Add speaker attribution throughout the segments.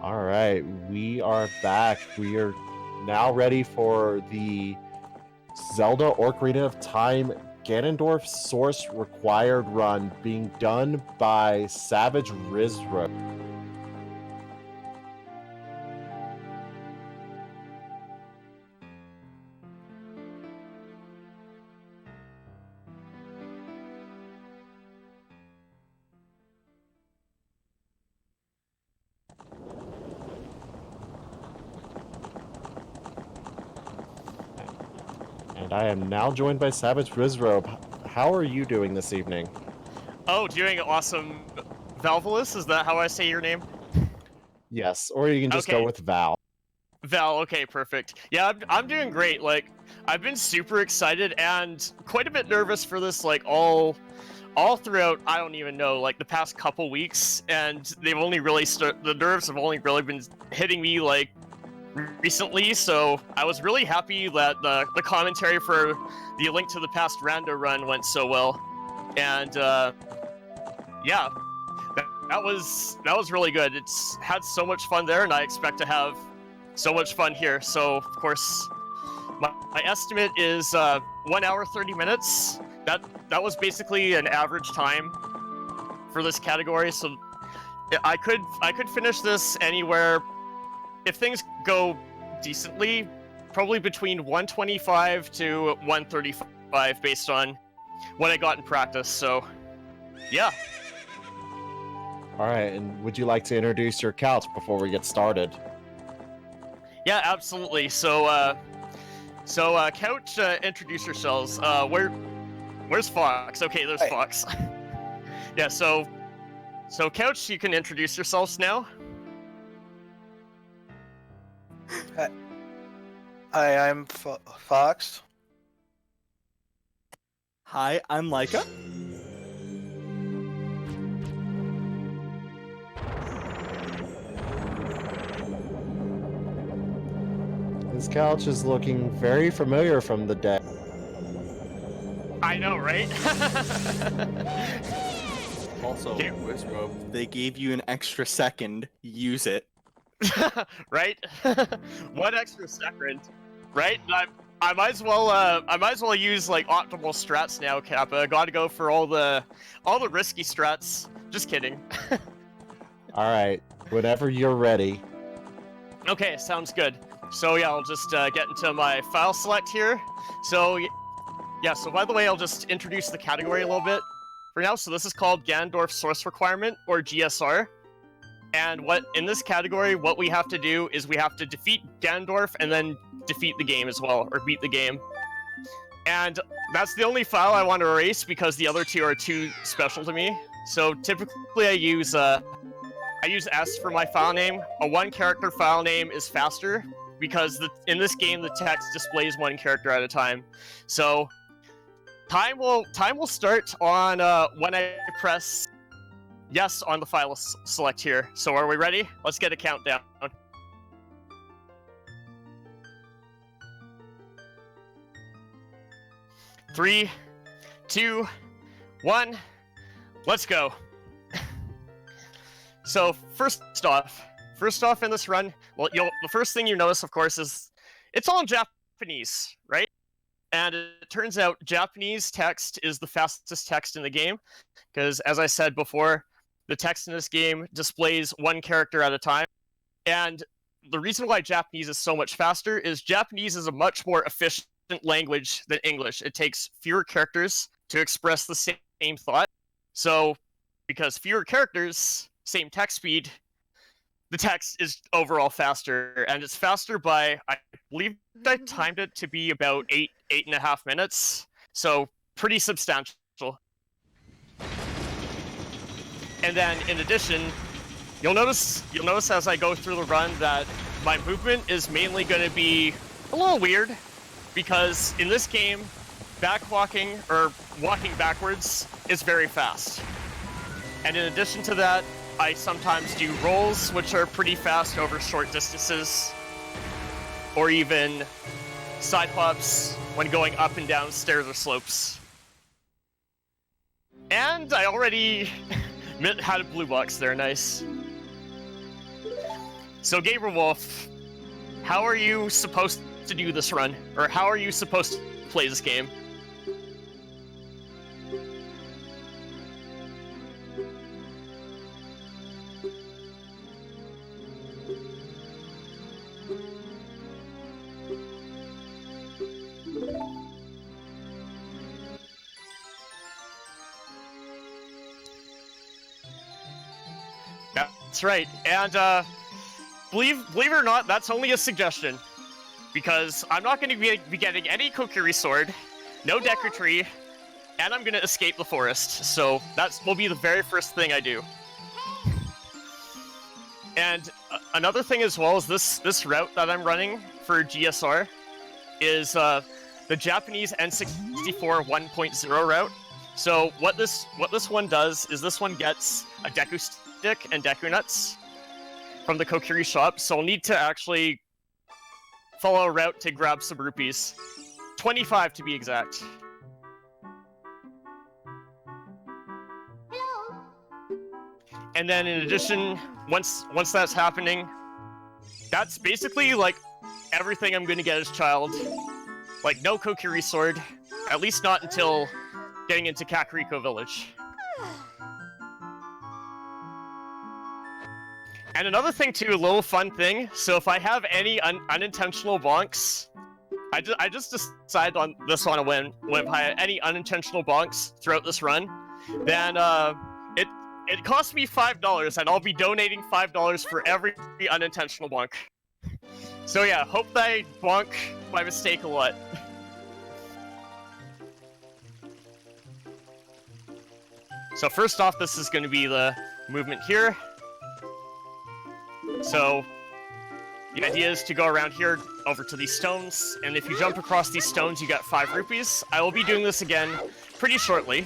Speaker 1: All right, we are back. We are now ready for the Zelda Ocarina of Time Ganondorf Source Required run being done by SavageWizzrobe. And I am now joined by SavageWizzrobe. How are you doing this evening?
Speaker 2: Oh, doing awesome. Valvolus, is that how I say your name?
Speaker 1: Yes, or you can just go
Speaker 2: Okay,
Speaker 1: with Val.
Speaker 2: Val, okay, perfect. Yeah, I'm doing great. Like, I've been super excited and quite a bit nervous for this, like, all throughout, I don't even know, like, the past couple weeks, and they've only really the nerves have only really been hitting me, like, recently, so I was really happy that the commentary for the Link to the Past rando run went so well. And, yeah, that was really good. It's had so much fun there, and I expect to have so much fun here. So, of course, my estimate is 1 hour 30 minutes. That was basically an average time for this category. So I could finish this anywhere if things go decently, probably between 125 to 135 based on what I got in practice. So, yeah.
Speaker 1: All right, and would you like to introduce your couch before we get started?
Speaker 2: Yeah, absolutely. So, Couch, introduce yourselves. Where's Fox? Okay, there's Fox. Yeah, so Couch, you can introduce yourselves now.
Speaker 3: Hi, I'm Fox.
Speaker 4: Hi, I'm Laika.
Speaker 1: This couch is looking very familiar from the deck.
Speaker 2: I know, right?
Speaker 4: Also, Wizzrobe, they gave you an extra second. Use it.
Speaker 2: Right? 1 extra second, right? I might as well use like optimal strats now, Kappa. Gotta go for all the risky strats. Just kidding.
Speaker 1: All right, whenever you're ready.
Speaker 2: Okay, sounds good. So yeah, I'll just get into my file select here. So yeah, so by the way, I'll just introduce the category a little bit for now. So this is called Ganondorf Source Requirement, or GSR. And in this category, what we have to do is we have to defeat Ganondorf and then defeat the game as well, or beat the game. And that's the only file I want to erase because the other two are too special to me. So typically I use S for my file name. A 1-character file name is faster because in this game the text displays 1 character at a time. So time will start on when I press yes on the file select here. So are we ready? Let's get a countdown. 3, 2, 1, let's go. So first off in this run, well, the first thing you notice, of course, is it's all in Japanese, right? And it turns out Japanese text is the fastest text in the game, because as I said before, the text in this game displays 1 character at a time. And the reason why Japanese is so much faster is Japanese is a much more efficient language than English. It takes fewer characters to express the same thought. So, because fewer characters, same text speed, the text is overall faster, and it's faster by, I believe I timed it to be about 8.5 minutes. So, pretty substantial. And then, in addition, you'll notice as I go through the run that my movement is mainly going to be a little weird, because in this game, backwalking, or walking backwards, is very fast. And in addition to that, I sometimes do rolls, which are pretty fast over short distances, or even side hops when going up and down stairs or slopes. And I already had a blue box there, nice. So Gabriel Wolf, how are you supposed to do this run? Or how are you supposed to play this game? That's right, and believe it or not, that's only a suggestion, because I'm not going to be getting any Kokiri sword, no Deku tree, and I'm going to escape the forest. So that will be the very first thing I do. And another thing as well is this route that I'm running for GSR is the Japanese N64 1.0 route. So what this one does is this one gets a Deku stick and Deku nuts from the Kokiri shop, so I'll need to actually follow a route to grab some rupees. 25 to be exact. And then in addition, once that's happening, that's basically like everything I'm gonna get as child. Like no Kokiri sword, at least not until getting into Kakariko Village. And another thing too, a little fun thing, so if I have any unintentional bonks, I just decide on this on a whim, if I have any unintentional bonks throughout this run, then it costs me $5, and I'll be donating $5 for every unintentional bonk. So yeah, hope that I bonk by mistake a lot. So first off, this is going to be the movement here. So the idea is to go around here over to these stones, and if you jump across these stones, you get 5 rupees. I will be doing this again pretty shortly.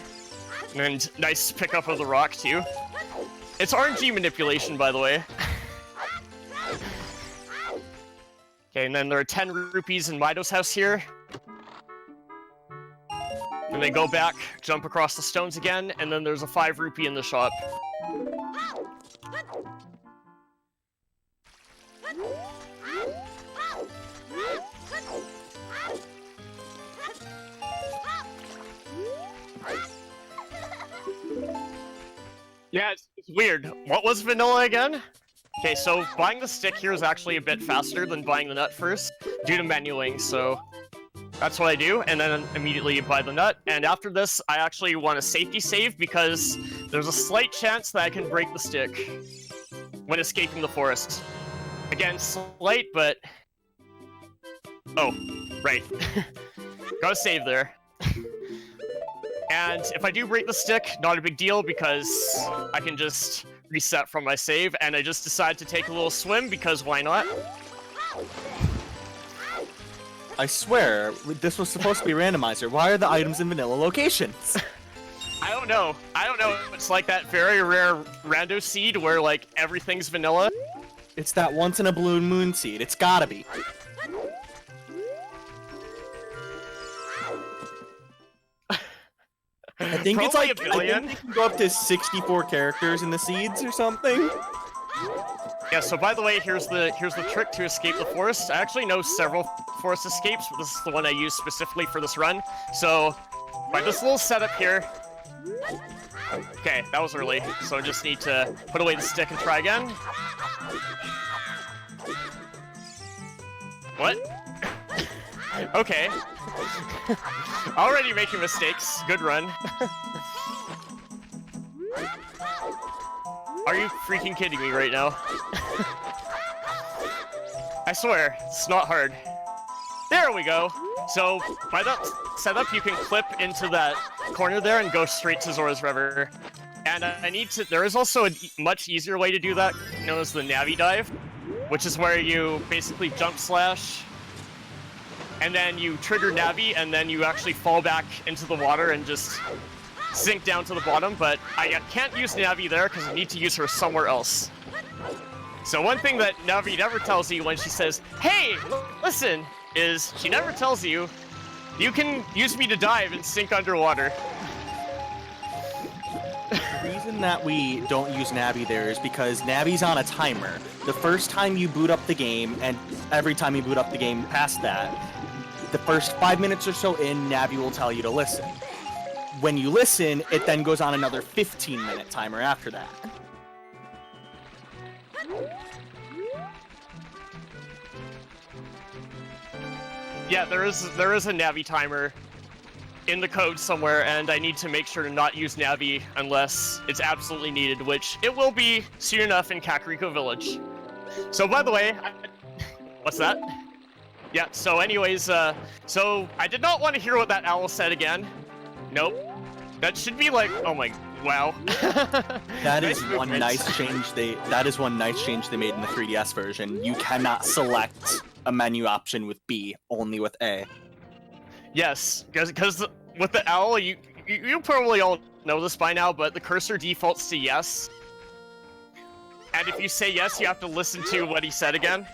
Speaker 2: And nice pickup of the rock, too. It's RNG manipulation, by the way. Okay, and then there are 10 rupees in Mido's house here. And they go back, jump across the stones again, and then there's a 5 rupee in the shop. Yeah, it's weird. What was vanilla again? Okay, so buying the stick here is actually a bit faster than buying the nut first, due to menuing, so that's what I do, and then immediately buy the nut. And after this, I actually want a safety save, because there's a slight chance that I can break the stick when escaping the forest. Again, slight, but... Oh, right. Gotta save there. And if I do break the stick, not a big deal, because I can just reset from my save, and I just decide to take a little swim, because why not?
Speaker 4: I swear, this was supposed to be a randomizer. Why are the items in vanilla locations?
Speaker 2: I don't know. It's like that very rare rando seed where, like, everything's vanilla.
Speaker 4: It's that once-in-a-blue moon seed. It's gotta be. I think it's like, I think you can go up to 64 characters in the seeds or something.
Speaker 2: Yeah, so by the way, here's the trick to escape the forest. I actually know several forest escapes, but this is the one I use specifically for this run. So, by this little setup here... Okay, that was early, so I just need to put away the stick and try again. What? Okay. Already making mistakes. Good run. Are you freaking kidding me right now? I swear, it's not hard. There we go. So, by that setup, you can clip into that corner there and go straight to Zora's River. And there is also a much easier way to do that, known as the Navi Dive, which is where you basically jump slash, and then you trigger Navi, and then you actually fall back into the water and just sink down to the bottom, but I can't use Navi there because I need to use her somewhere else. So one thing that Navi never tells you when she says, "Hey, listen," is she never tells you, you can use me to dive and sink underwater.
Speaker 4: reason that we don't use Navi there is because Navi's on a timer. The first time you boot up the game, and every time you boot up the game past that, the first 5 minutes or so in, Navi will tell you to listen. When you listen, it then goes on another 15-minute timer after that.
Speaker 2: Yeah, there is a Navi timer in the code somewhere, and I need to make sure to not use Navi unless it's absolutely needed, which it will be soon enough in Kakariko Village. So, by the way, what's that? Yeah, so anyways, so I did not want to hear what that owl said again. Nope. That should be like, oh my, wow.
Speaker 4: That is one nice change they made in the 3DS version. You cannot select a menu option with B, only with A.
Speaker 2: Yes, because with the owl, you probably all know this by now, but the cursor defaults to yes. And if you say yes, you have to listen to what he said again.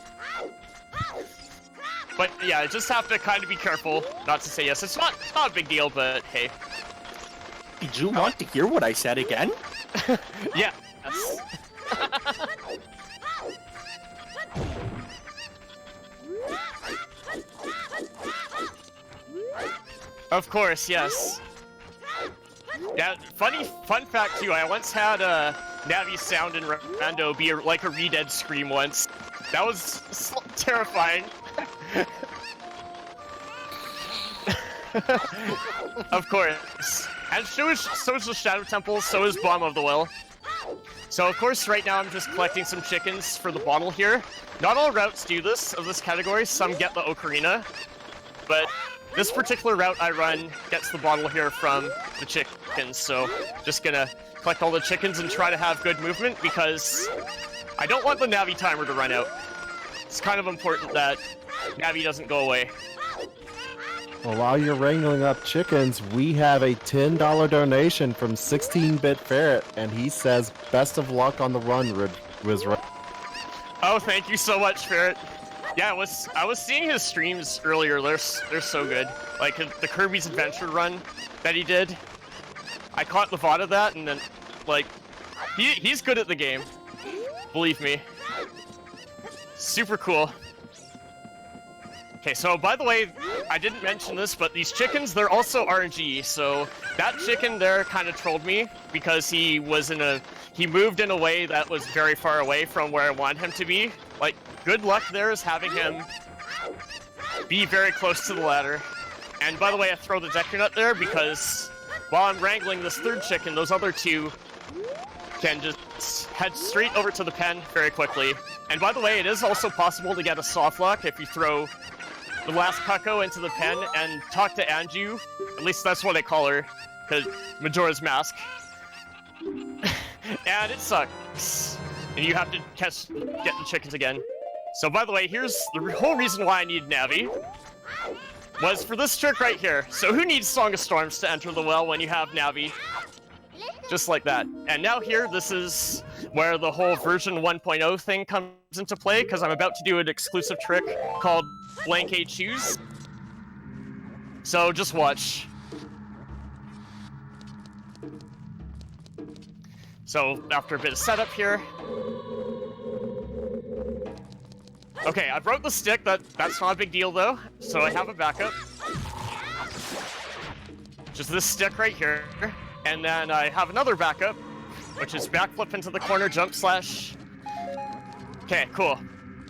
Speaker 2: But yeah, I just have to kind of be careful not to say yes. It's not a big deal, but hey.
Speaker 4: Did you want to hear what I said again?
Speaker 2: Yeah. Of course, yes. Yeah, fun fact too, I once had Navi's sound in Rando be like a re-dead scream once. That was terrifying. Of course. And so is the Shadow Temple, so is Bomb of the Will. So of course right now I'm just collecting some chickens for the bottle here. Not all routes do this, of this category, some get the Ocarina. But this particular route I run gets the bottle here from the chickens, so just gonna collect all the chickens and try to have good movement because I don't want the Navi timer to run out. It's kind of important that Navi doesn't go away.
Speaker 1: Well, while you're wrangling up chickens, we have a $10 donation from 16-Bit Ferret, and he says, best of luck on the run, WizzRobe.
Speaker 2: Oh, thank you so much, Ferret. Yeah, I was seeing his streams earlier. They're so good. Like the Kirby's Adventure run that he did. I caught the VOD of that, and then like he's good at the game. Believe me. Super cool. Okay, so by the way, I didn't mention this, but these chickens, they're also RNG. So that chicken there kind of trolled me because he moved in a way that was very far away from where I want him to be. Like, good luck there is having him be very close to the ladder. And by the way, I throw the Deku Nut there because while I'm wrangling this third chicken, those other two can just head straight over to the pen very quickly. And by the way, it is also possible to get a soft lock if you throw the last Cucko into the pen and talk to Anju. At least that's what I call her, because Majora's Mask. And it sucks. And you have to get the chickens again. So by the way, here's the whole reason why I need Navi. Was for this trick right here. So who needs Song of Storms to enter the well when you have Navi? Just like that. And now here, this is where the whole version 1.0 thing comes into play, because I'm about to do an exclusive trick called Blank A Choose. So just watch. So after a bit of setup here. Okay, I broke the stick, that's not a big deal though. So I have a backup. Just this stick right here. And then I have another backup, which is backflip into the corner, jump slash. Okay, cool.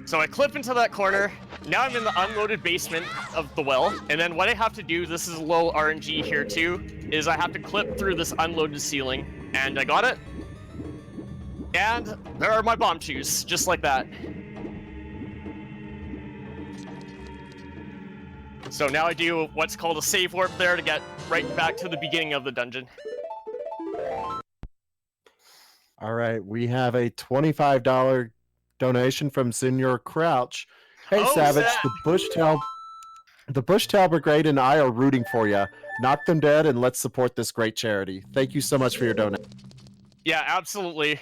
Speaker 2: So I clip into that corner. Now I'm in the unloaded basement of the well. And then what I have to do, this is a little RNG here too, is I have to clip through this unloaded ceiling. And I got it. And there are my bomb shoes, just like that. So now I do what's called a save warp there to get right back to the beginning of the dungeon.
Speaker 1: All right, we have a $25 donation from Senior Crouch. Hey,
Speaker 2: Oh,
Speaker 1: Savage,
Speaker 2: Zach.
Speaker 1: the Bushtail Brigade and I are rooting for you. Knock them dead and let's support this great charity. Thank you so much for your donation.
Speaker 2: Yeah, absolutely.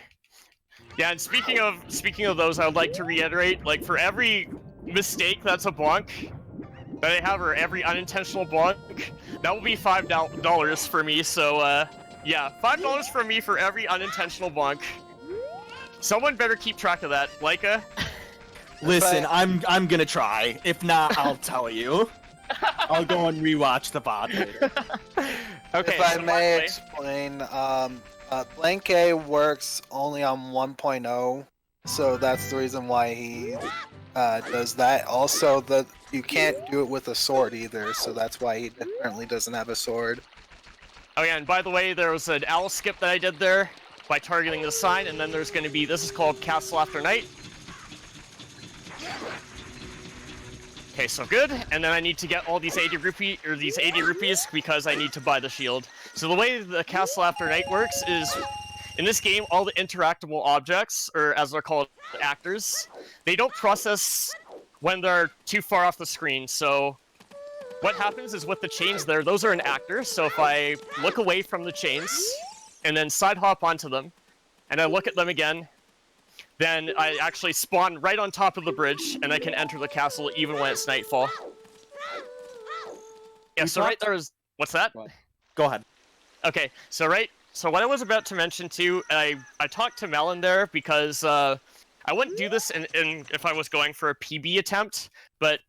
Speaker 2: Yeah, and speaking of those, I would like to reiterate, like, for every mistake that's a bonk that I have, or every unintentional bonk, that will be $5 for me, so, Yeah, $5 from me for every unintentional bonk. Someone better keep track of that. Leica?
Speaker 4: Listen, I'm gonna try. If not, I'll tell you. I'll go and rewatch the VOD later.
Speaker 2: Okay,
Speaker 3: If I
Speaker 2: so by
Speaker 3: may
Speaker 2: the way-
Speaker 3: explain, Blank A works only on 1.0, so that's the reason why he does that. Also, you can't do it with a sword either, so that's why he currently doesn't have a sword.
Speaker 2: Oh yeah, and by the way, there was an owl skip that I did there by targeting the sign, and then there's going to be, this is called Castle After Night. Okay, so good, and then I need to get all these 80 rupees because I need to buy the shield. So the way the Castle After Night works is, in this game, all the interactable objects, or as they're called, actors, they don't process when they're too far off the screen, so what happens is with the chains there, those are an actor, so if I look away from the chains, and then side hop onto them, and I look at them again, then I actually spawn right on top of the bridge, and I can enter the castle even when it's nightfall. Yeah, so right there is... What's that?
Speaker 4: Go ahead.
Speaker 2: Okay, so what I was about to mention too, I talked to Melon there because I wouldn't do this if I was going for a PB attempt, but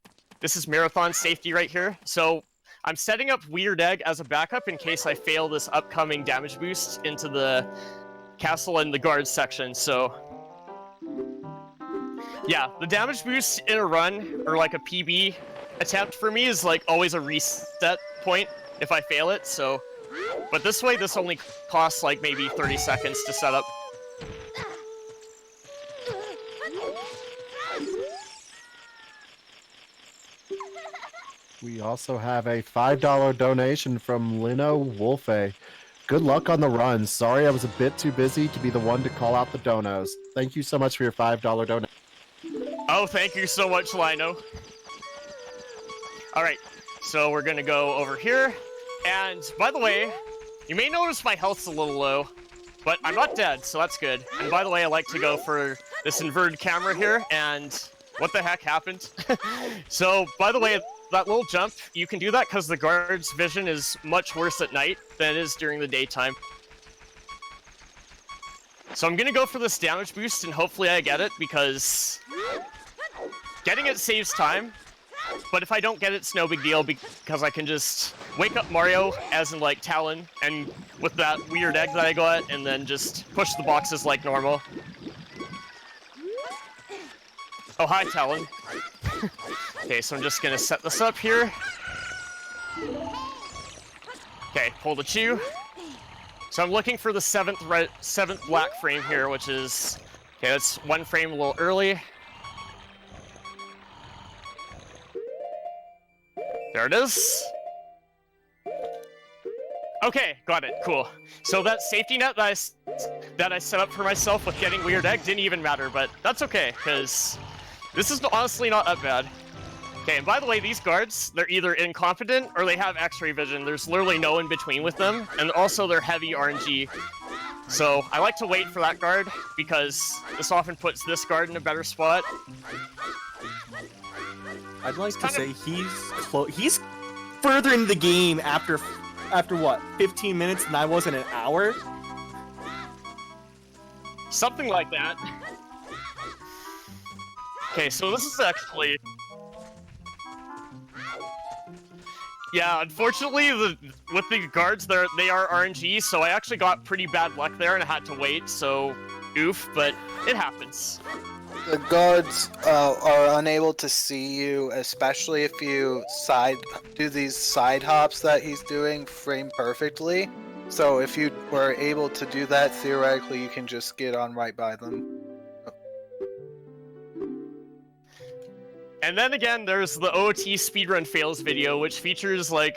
Speaker 2: this is marathon safety right here. So I'm setting up Weird Egg as a backup in case I fail this upcoming damage boost into the castle and the guards section, so... Yeah, the damage boost in a run, or like a PB attempt for me is like always a reset point if I fail it, so... But this way, this only costs like maybe 30 seconds to set up.
Speaker 1: We also have a $5 donation from Lino Wolfe. Good luck on the run. Sorry I was a bit too busy to be the one to call out the donos. Thank you so much for your $5 donation.
Speaker 2: Oh, thank you so much, Lino. Alright, so we're gonna go over here. And, by the way, you may notice my health's a little low, but I'm not dead, so that's good. And by the way, I like to go for this inverted camera here, and what the heck happened? So, by the way, that little jump, you can do that because the guard's vision is much worse at night than it is during the daytime. So I'm gonna go for this damage boost, and hopefully I get it, because getting it saves time, but if I don't get it, it's no big deal, because I can just wake up Mario, as in, like, Talon, and with that weird egg that I got, and then just push the boxes like normal. Oh, hi, Talon. Okay, so I'm just gonna set this up here. Okay, pull the chew. So I'm looking for the seventh black frame here, which is... Okay, that's one frame a little early. There it is. Okay, got it, cool. So that safety net that I set up for myself with getting Weird Egg didn't even matter, but that's okay, because this is honestly not that bad. Okay, and by the way, these guards, they're either incompetent or they have X-ray vision. There's literally no in between with them, and also they're heavy RNG. So I like to wait for that guard, because this often puts this guard in a better spot.
Speaker 4: I'd like to say he's further in the game after what, 15 minutes, and I was in an hour?
Speaker 2: Something like that. Okay, so this is actually... Yeah, unfortunately, with the guards, they are RNG, so I actually got pretty bad luck there and I had to wait, so oof, but it happens.
Speaker 3: The guards are unable to see you, especially if you do these side hops that he's doing frame perfectly. So if you were able to do that, theoretically, you can just get on right by them.
Speaker 2: And then again, there's the OOT speedrun fails video, which features like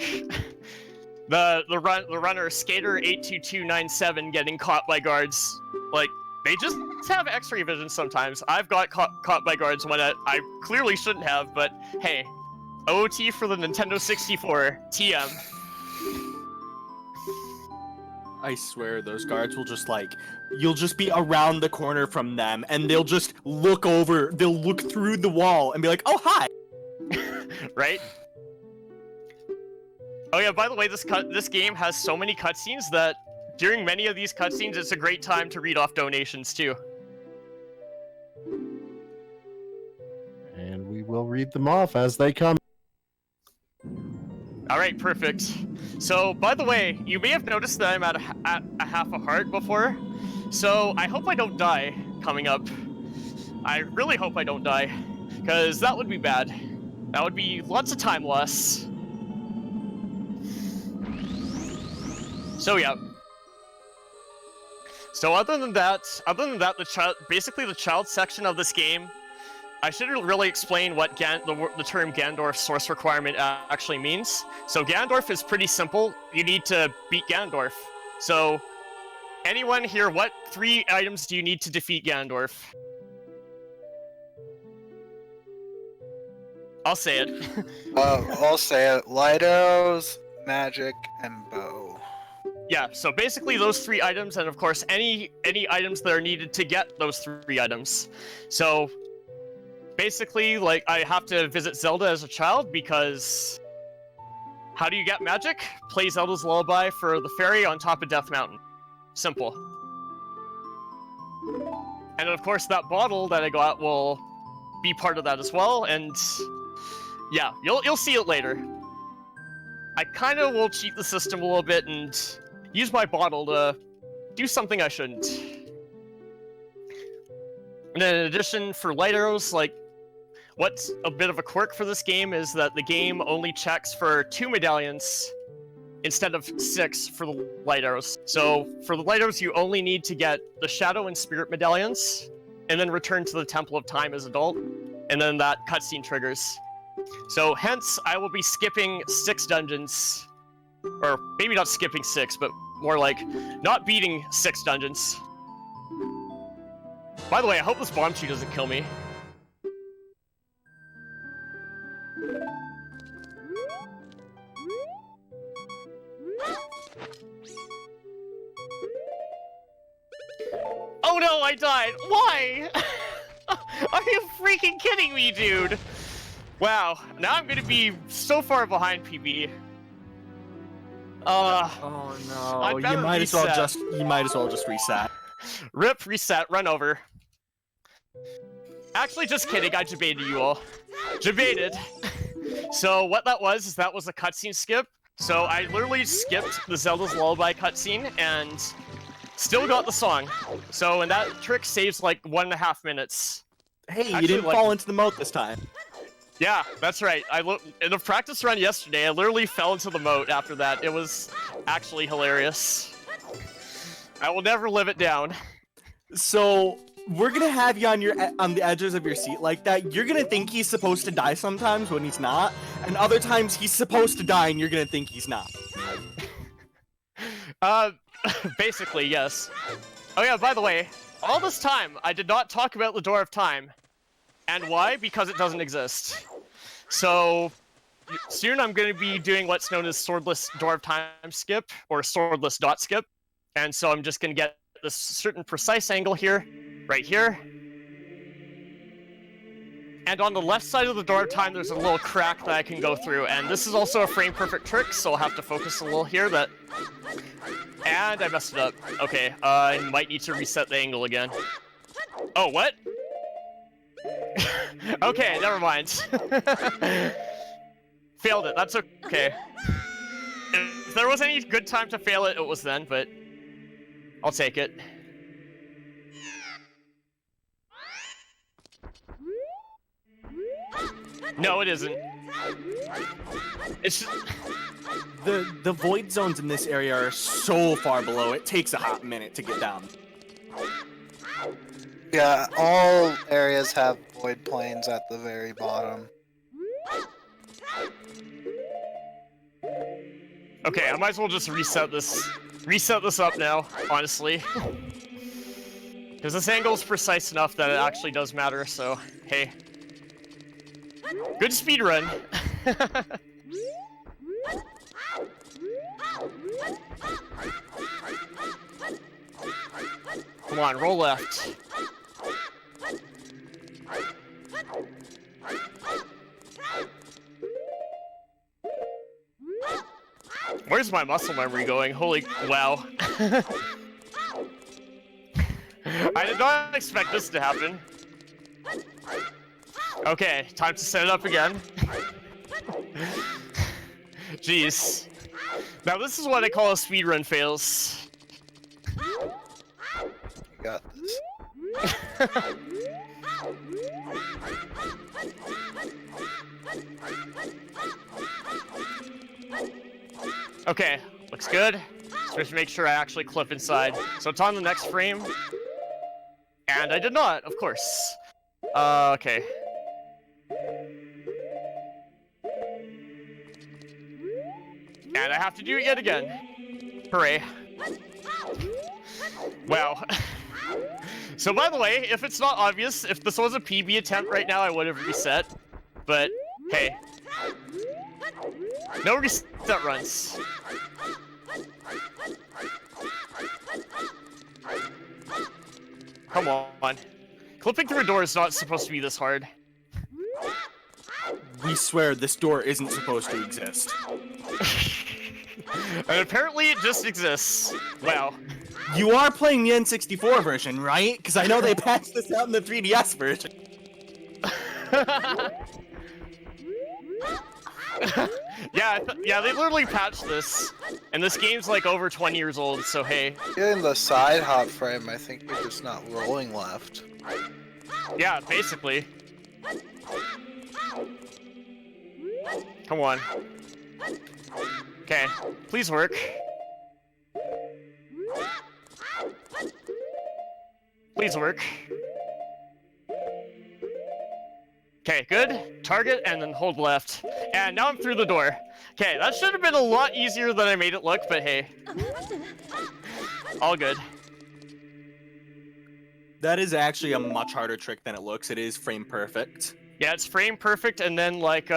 Speaker 2: the runner Skater82297 getting caught by guards. Like, they just have X-ray vision sometimes. I've got caught by guards when I clearly shouldn't have, but hey, OOT for the Nintendo 64 TM.
Speaker 4: I swear those guards will just you'll just be around the corner from them and they'll just look through the wall and be like, oh, hi!
Speaker 2: Right? Oh yeah, by the way, this game has so many cutscenes that during many of these cutscenes, it's a great time to read off donations too.
Speaker 1: And we will read them off as they come.
Speaker 2: All right, perfect. So, by the way, you may have noticed that I'm at a half a heart before. So, I hope I don't die coming up. I really hope I don't die, because that would be bad. That would be lots of time loss. So, yeah. So, other than that, basically the child section of this game, I shouldn't really explain what the term Ganondorf source requirement actually means. So Ganondorf is pretty simple. You need to beat Ganondorf. So, anyone here, what 3 items do you need to defeat Ganondorf? I'll say it.
Speaker 3: I'll say it. Light arrows, magic, and bow.
Speaker 2: Yeah, so basically those 3 items, and of course any items that are needed to get those 3 items. So, basically, like, I have to visit Zelda as a child because how do you get magic? Play Zelda's Lullaby for the fairy on top of Death Mountain. Simple. And of course, that bottle that I got will be part of that as well, and yeah, you'll see it later. I kind of will cheat the system a little bit and use my bottle to do something I shouldn't. And then in addition, for light arrows, like, what's a bit of a quirk for this game is that the game only checks for 2 medallions instead of 6 for the light arrows. So for the light arrows, you only need to get the Shadow and Spirit medallions, and then return to the Temple of Time as adult, and then that cutscene triggers. So hence, I will be skipping 6 dungeons, or maybe not skipping 6, but more like not beating 6 dungeons. By the way, I hope this bomb tree doesn't kill me. Oh no, I died! Why? Are you freaking kidding me, dude? Wow, now I'm gonna be so far behind PB.
Speaker 4: Oh no! You might as well just reset.
Speaker 2: Rip, reset, run over. Actually, just kidding. I debated you all. Debated. So what that was is that was a cutscene skip. So I literally skipped the Zelda's Lullaby cutscene and still got the song. So and that trick saves like 1.5 minutes.
Speaker 4: Hey,
Speaker 2: Actually,
Speaker 4: you didn't
Speaker 2: like,
Speaker 4: fall into the moat this time.
Speaker 2: Yeah, that's right. In the practice run yesterday, I literally fell into the moat after that. It was actually hilarious. I will never live it down.
Speaker 4: So we're gonna have you on the edges of your seat like that. You're gonna think he's supposed to die sometimes when he's not, and other times he's supposed to die and you're gonna think he's not.
Speaker 2: Basically, yes. Oh yeah, by the way, all this time I did not talk about the Door of Time. And why? Because it doesn't exist. So, soon I'm going to be doing what's known as swordless Door of Time skip, or swordless dot skip. And so I'm just going to get this certain precise angle here, right here. And on the left side of the Door of Time, there's a little crack that I can go through. And this is also a frame-perfect trick, so I'll have to focus a little here. And I messed it up. Okay, I might need to reset the angle again. Oh, what? Okay, never mind. Failed it, that's okay. If there was any good time to fail it, it was then, but I'll take it. No, it isn't. It's just...
Speaker 4: The void zones in this area are so far below, it takes a hot minute to get down.
Speaker 3: Yeah, all areas have void planes at the very bottom.
Speaker 2: Okay, I might as well just reset this up now, honestly. Because this angle is precise enough that it actually does matter, so, hey. Good speedrun. Come on, roll left. Where's my muscle memory going? Holy wow. I did not expect this to happen. Okay, time to set it up again. Jeez. Now this is what I call a speedrun fails.
Speaker 3: You got this.
Speaker 2: Okay, looks good. Just make sure I actually clip inside. So it's on the next frame. And I did not, of course. Okay. And I have to do it yet again. Hooray. Wow. So by the way, if it's not obvious, if this was a PB attempt right now, I would have reset. But, hey. No reset runs. Come on. Clipping through a door is not supposed to be this hard.
Speaker 4: We swear this door isn't supposed to exist.
Speaker 2: And apparently it just exists. Wow.
Speaker 4: You are playing the N64 version, right? Because I know they patched this out in the 3DS version.
Speaker 2: Yeah, they literally patched this. And this game's like over 20 years old, so hey.
Speaker 3: In the side hop frame, I think you're just not rolling left.
Speaker 2: Yeah, basically. Come on. Okay, please work. Please work. Okay, good. Target and then hold left. And now I'm through the door. Okay, that should have been a lot easier than I made it look, but hey. All good.
Speaker 4: That is actually a much harder trick than it looks. It is frame perfect.
Speaker 2: Yeah, it's frame perfect, and then like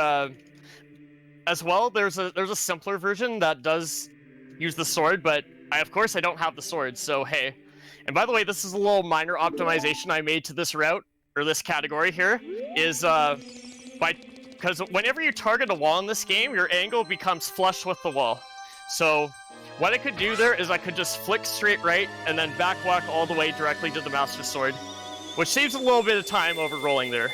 Speaker 2: as well, there's a simpler version that does use the sword, but of course I don't have the sword, so hey. And by the way, this is a little minor optimization I made to this route, or this category here, is because whenever you target a wall in this game, your angle becomes flush with the wall. So what I could do there is I could just flick straight right and then back walk all the way directly to the Master Sword, which saves a little bit of time over rolling there.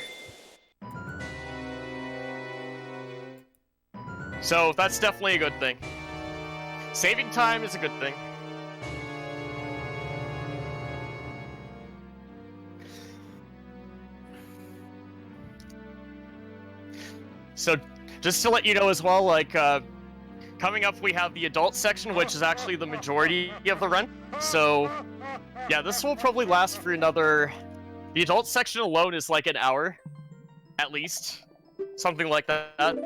Speaker 2: So that's definitely a good thing. Saving time is a good thing. So just to let you know as well, like coming up we have the adult section, which is actually the majority of the run. So yeah, this will probably last for another... The adult section alone is like an hour, at least. Something like that.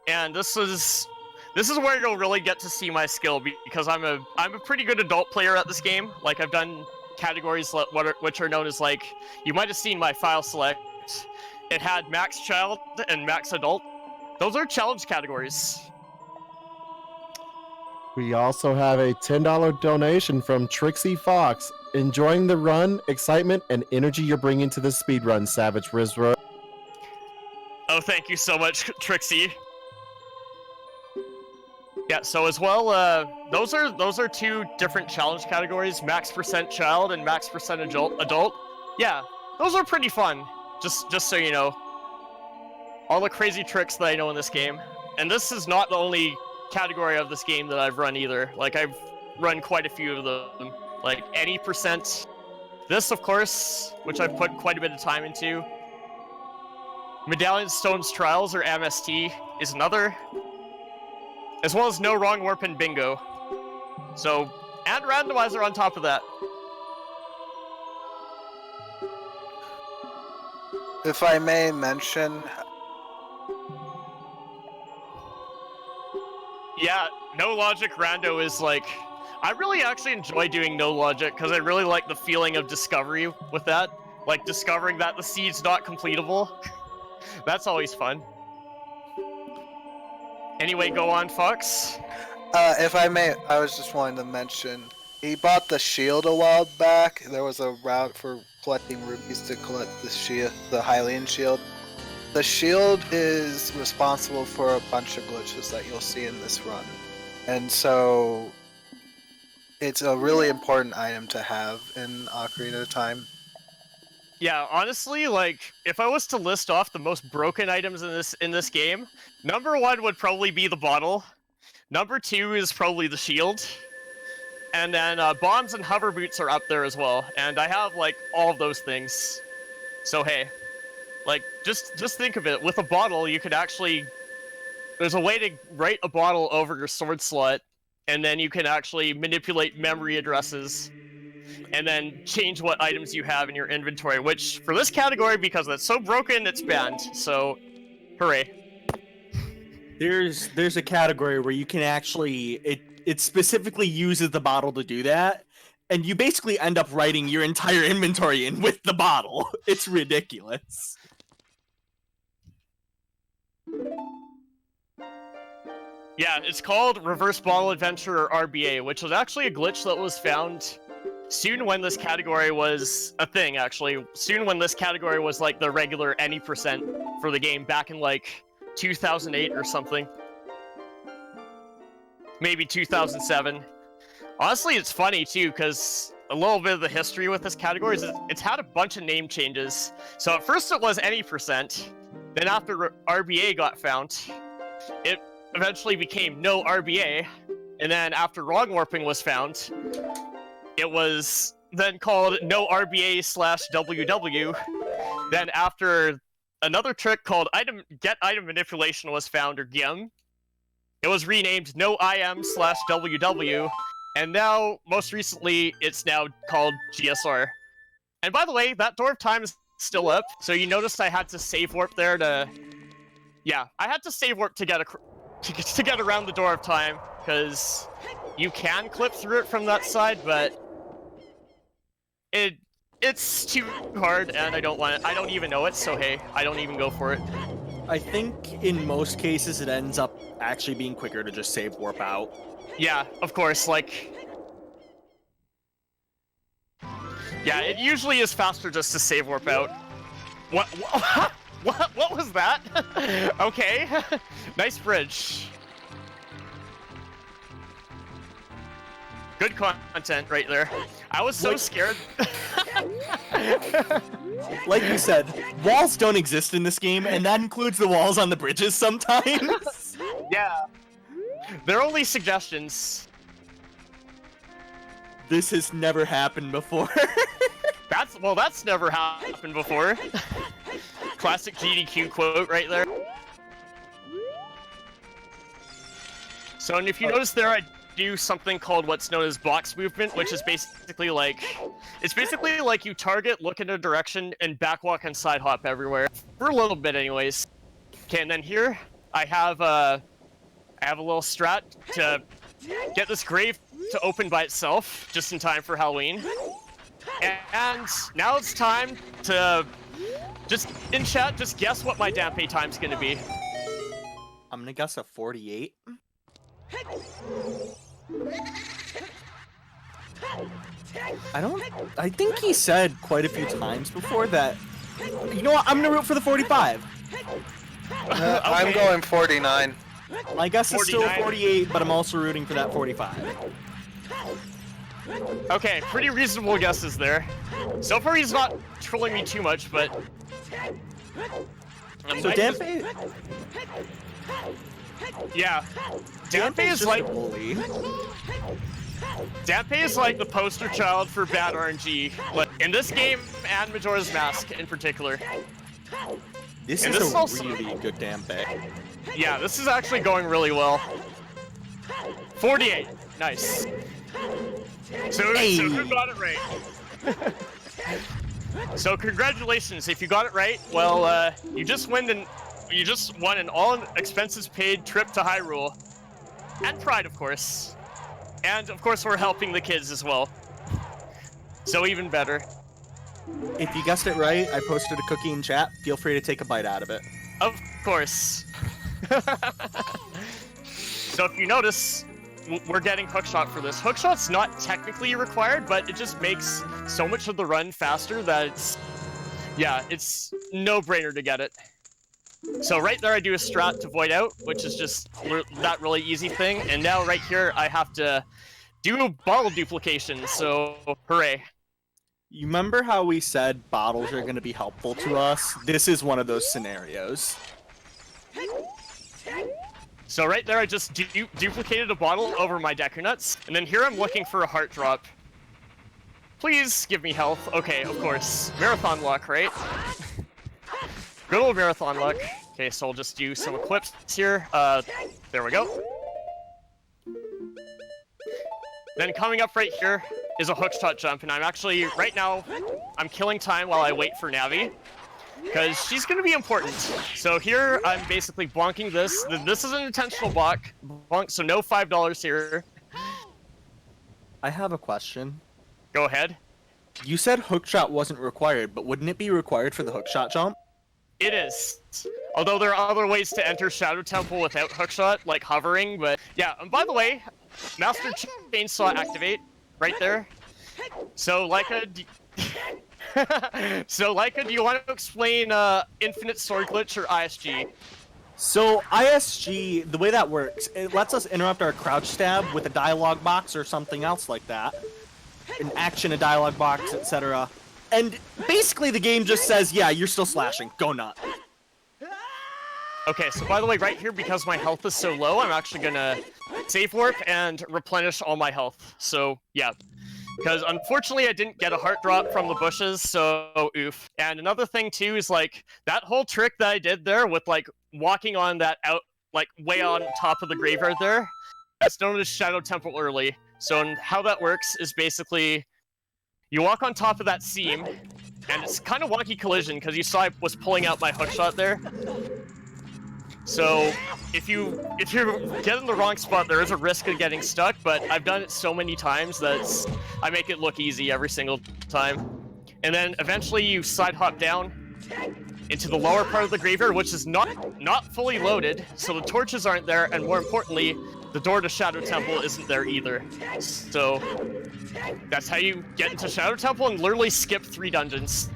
Speaker 2: And this is where you'll really get to see my skill, because I'm a pretty good adult player at this game. Like, I've done categories which are known as, like, you might have seen my file select. It had max child and max adult. Those are challenge categories.
Speaker 1: We also have a $10 donation from Trixie Fox. Enjoying the run, excitement, and energy you're bringing to the speedrun, SavageWizzrobe.
Speaker 2: Oh, thank you so much, Trixie. Yeah, so as well, those are two different challenge categories: max percent child and max percent adult. Yeah, those are pretty fun. Just so you know, all the crazy tricks that I know in this game. And this is not the only category of this game that I've run either. Like, I've run quite a few of them. Like any percent. This, of course, which I've put quite a bit of time into. Medallion Stone's Trials, or MST, is another. As well as No Wrong Warp and Bingo. So, and Randomizer on top of that.
Speaker 3: If I may mention...
Speaker 2: Yeah, No Logic Rando is like... I really actually enjoy doing No Logic, because I really like the feeling of discovery with that. Like, discovering that the seed's not completable. That's always fun. Anyway, go on, Fox.
Speaker 3: If I may, I was just wanting to mention, he bought the shield a while back. There was a route for collecting rupees to collect the shield, the Hylian shield. The shield is responsible for a bunch of glitches that you'll see in this run. And so, it's a really important item to have in Ocarina of Time.
Speaker 2: Yeah, honestly, like if I was to list off the most broken items in this game, number 1 would probably be the bottle. Number 2 is probably the shield. And then bombs and hover boots are up there as well. And I have like all of those things. So hey, like just think of it. With a bottle, you could actually there's a way to write a bottle over your sword slot, and then you can actually manipulate memory addresses and then change what items you have in your inventory, which for this category, because it's so broken, it's banned. So hooray.
Speaker 4: There's a category where you can actually it specifically uses the bottle to do that, and you basically end up writing your entire inventory in with the bottle. It's ridiculous.
Speaker 2: Yeah, it's called Reverse Bottle Adventure, or RBA, which was actually a glitch that was found soon when this category was a thing, actually. Soon when this category was like the regular any percent for the game back in like 2008 or something. Maybe 2007. Honestly, it's funny too, because a little bit of the history with this category is it's had a bunch of name changes. So at first it was any percent, then after RBA got found, it eventually became no RBA, and then after wrong warping was found, it was then called no RBA / WW. Then after another trick called get item manipulation was found, or GIM, it was renamed no IM / WW, and now, most recently, it's now called GSR. And by the way, that door of time is still up, so you noticed I had to save warp there to... Yeah, I had to save warp to get around the door of time, because you can clip through it from that side, but it's too hard, and I don't even know it, so hey, I don't even go for it.
Speaker 4: I think in most cases it ends up actually being quicker to just save warp out.
Speaker 2: Yeah, of course, like... Yeah, it usually is faster just to save warp out. What was that? Okay, nice bridge. Good content right there. I was so scared.
Speaker 4: Like you said, walls don't exist in this game, and that includes the walls on the bridges sometimes.
Speaker 2: Yeah. They're only suggestions.
Speaker 4: This has never happened before.
Speaker 2: That's never happened before. Classic GDQ quote right there. So, and if you notice there, I do something called what's known as box movement, which is basically like, you target, look in a direction, and backwalk and side hop everywhere. For a little bit anyways. Okay, and then here, I have a little strat to get this grave to open by itself, just in time for Halloween. And now it's time to, just in chat, just guess what my Dampe time's gonna be.
Speaker 4: I'm gonna guess a 48. I think he said quite a few times before that, you know what, I'm gonna root for the 45.
Speaker 2: Okay.
Speaker 3: I'm going 49.
Speaker 4: My guess is still
Speaker 2: 49.
Speaker 4: 48, but I'm also rooting for that 45.
Speaker 2: Okay, pretty reasonable guesses there. So far he's not trolling me too much, but...
Speaker 4: So Dampe...
Speaker 2: Yeah. Dampe is like... Dampe is like the poster child for bad RNG. Like, in this game, and Majora's Mask in particular.
Speaker 4: This
Speaker 2: And
Speaker 4: is
Speaker 2: this is
Speaker 4: a
Speaker 2: also-
Speaker 4: really good Dampe.
Speaker 2: Yeah, this is actually going really well. 48. Nice. So who got it right? So congratulations, if you got it right, well, you just won an all-expenses-paid trip to Hyrule. And Pride, of course. And, of course, we're helping the kids as well. So even better.
Speaker 4: If you guessed it right, I posted a cookie in chat. Feel free to take a bite out of it.
Speaker 2: Of course. So if you notice, we're getting hookshot for this. Hookshot's not technically required, but it just makes so much of the run faster that it's no-brainer to get it. So right there I do a strat to void out, which is just that really easy thing. And now right here I have to do bottle duplication, so hooray.
Speaker 4: You remember how we said bottles are going to be helpful to us? This is one of those scenarios.
Speaker 2: So right there, I just duplicated a bottle over my Deku Nuts, and then here I'm looking for a heart drop. Please give me health. Okay, of course. Marathon luck, right? Good old marathon luck. Okay, so I'll just do some equips here. There we go. Then coming up right here is a hookshot jump, and I'm actually, right now, I'm killing time while I wait for Navi, because she's going to be important. So here, I'm basically bonking this. This is an intentional bonk, so no $5 here.
Speaker 4: I have a question.
Speaker 2: Go ahead.
Speaker 4: You said hookshot wasn't required, but wouldn't it be required for the hookshot jump?
Speaker 2: It is. Although there are other ways to enter Shadow Temple without hookshot, like hovering, but yeah. And by the way, Master Chainsaw activate right there. So Laika, do you want to explain Infinite Sword Glitch or ISG?
Speaker 4: So ISG, the way that works, it lets us interrupt our crouch stab with a dialogue box or something else like that. An action, a dialogue box, etc. And basically the game just says, yeah, you're still slashing. Go nut.
Speaker 2: Okay, so by the way, right here, because my health is so low, I'm actually gonna save warp and replenish all my health. So, yeah. Because unfortunately I didn't get a heart drop from the bushes, so oof. And another thing too is like, that whole trick that I did there with like walking on that like way on top of the graveyard there, that's known as Shadow Temple early. So how that works is basically, you walk on top of that seam, and it's kind of wonky collision, because you saw I was pulling out my hookshot there. So, if you get in the wrong spot, there is a risk of getting stuck, but I've done it so many times that I make it look easy every single time. And then eventually you side hop down into the lower part of the graveyard, which is not fully loaded, so the torches aren't there, and more importantly, the door to Shadow Temple isn't there either. So, that's how you get into Shadow Temple and literally skip 3 dungeons.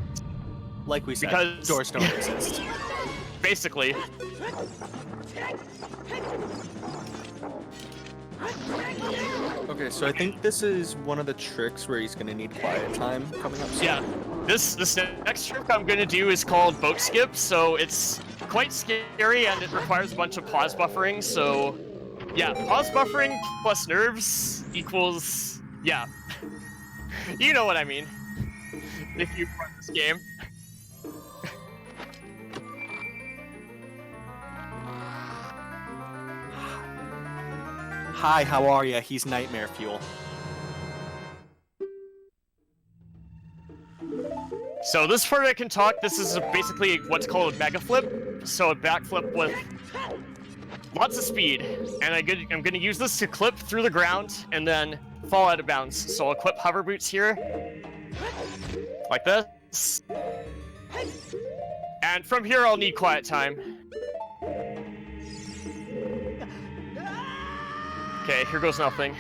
Speaker 4: Like we said,
Speaker 2: because
Speaker 4: doors don't exist.
Speaker 2: Basically.
Speaker 4: Okay, so I think this is one of the tricks where he's gonna need quiet time coming up soon.
Speaker 2: Yeah, this next trick I'm gonna do is called boat skip, so it's quite scary and it requires a bunch of pause buffering, so yeah, pause buffering plus nerves equals, yeah. You know what I mean, if you've run this game.
Speaker 4: Hi, how are ya? He's nightmare fuel.
Speaker 2: So this part I can talk, this is basically what's called a mega flip. So a backflip with lots of speed. And I'm gonna use this to clip through the ground and then fall out of bounds. So I'll equip hover boots here. Like this. And from here I'll need quiet time. Okay, here goes nothing.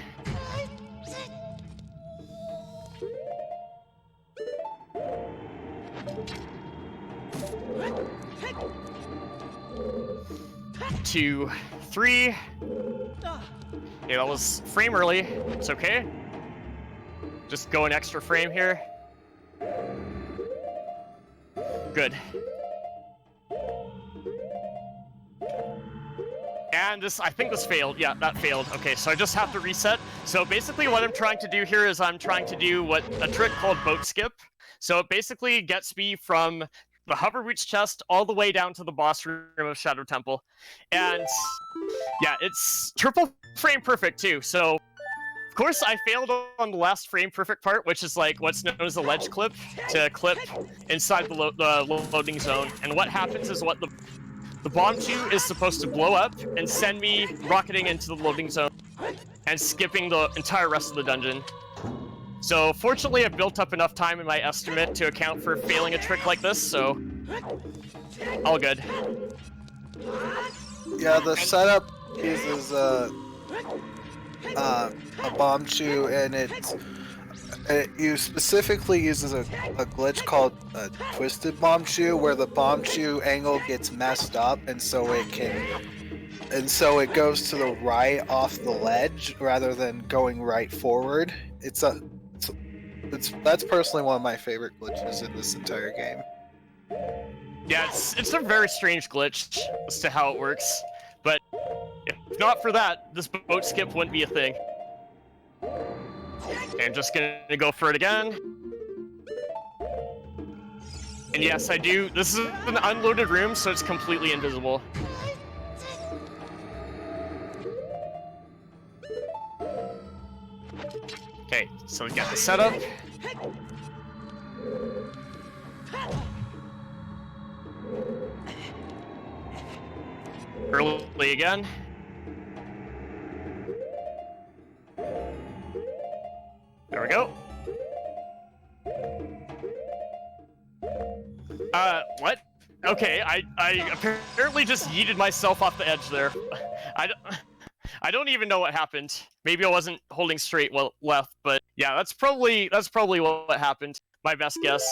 Speaker 2: Two, 3. Okay, that was frame early. It's okay. Just go an extra frame here. Good. And this, I think this failed. Yeah, that failed. Okay, so I just have to reset. So basically what I'm trying to do here is I'm trying to do a trick called boat skip. So it basically gets me from the hover boots chest all the way down to the boss room of Shadow Temple. And yeah, it's triple frame perfect too. So of course I failed on the last frame perfect part, which is like what's known as a ledge clip, to clip inside the loading zone. And what happens is what the bomb chew is supposed to blow up and send me rocketing into the loading zone and skipping the entire rest of the dungeon. So fortunately I built up enough time in my estimate to account for failing a trick like this, so all good.
Speaker 3: Yeah, the setup uses a bomb chew, and it specifically uses a glitch called a twisted bomb chew, where the bomb chew angle gets messed up, and so it can and so it goes to the right off the ledge rather than going right forward. That's personally one of my favorite glitches in this entire game.
Speaker 2: Yeah, it's a very strange glitch as to how it works, but if not for that, this boat skip wouldn't be a thing. Okay, I'm just gonna go for it again. And yes, I do. This is an unloaded room, so it's completely invisible. Okay, so we got the setup. Early again. There we go. What? Okay, I apparently just yeeted myself off the edge there. I don't even know what happened. Maybe I wasn't holding straight well left, but yeah, that's probably what happened. My best guess.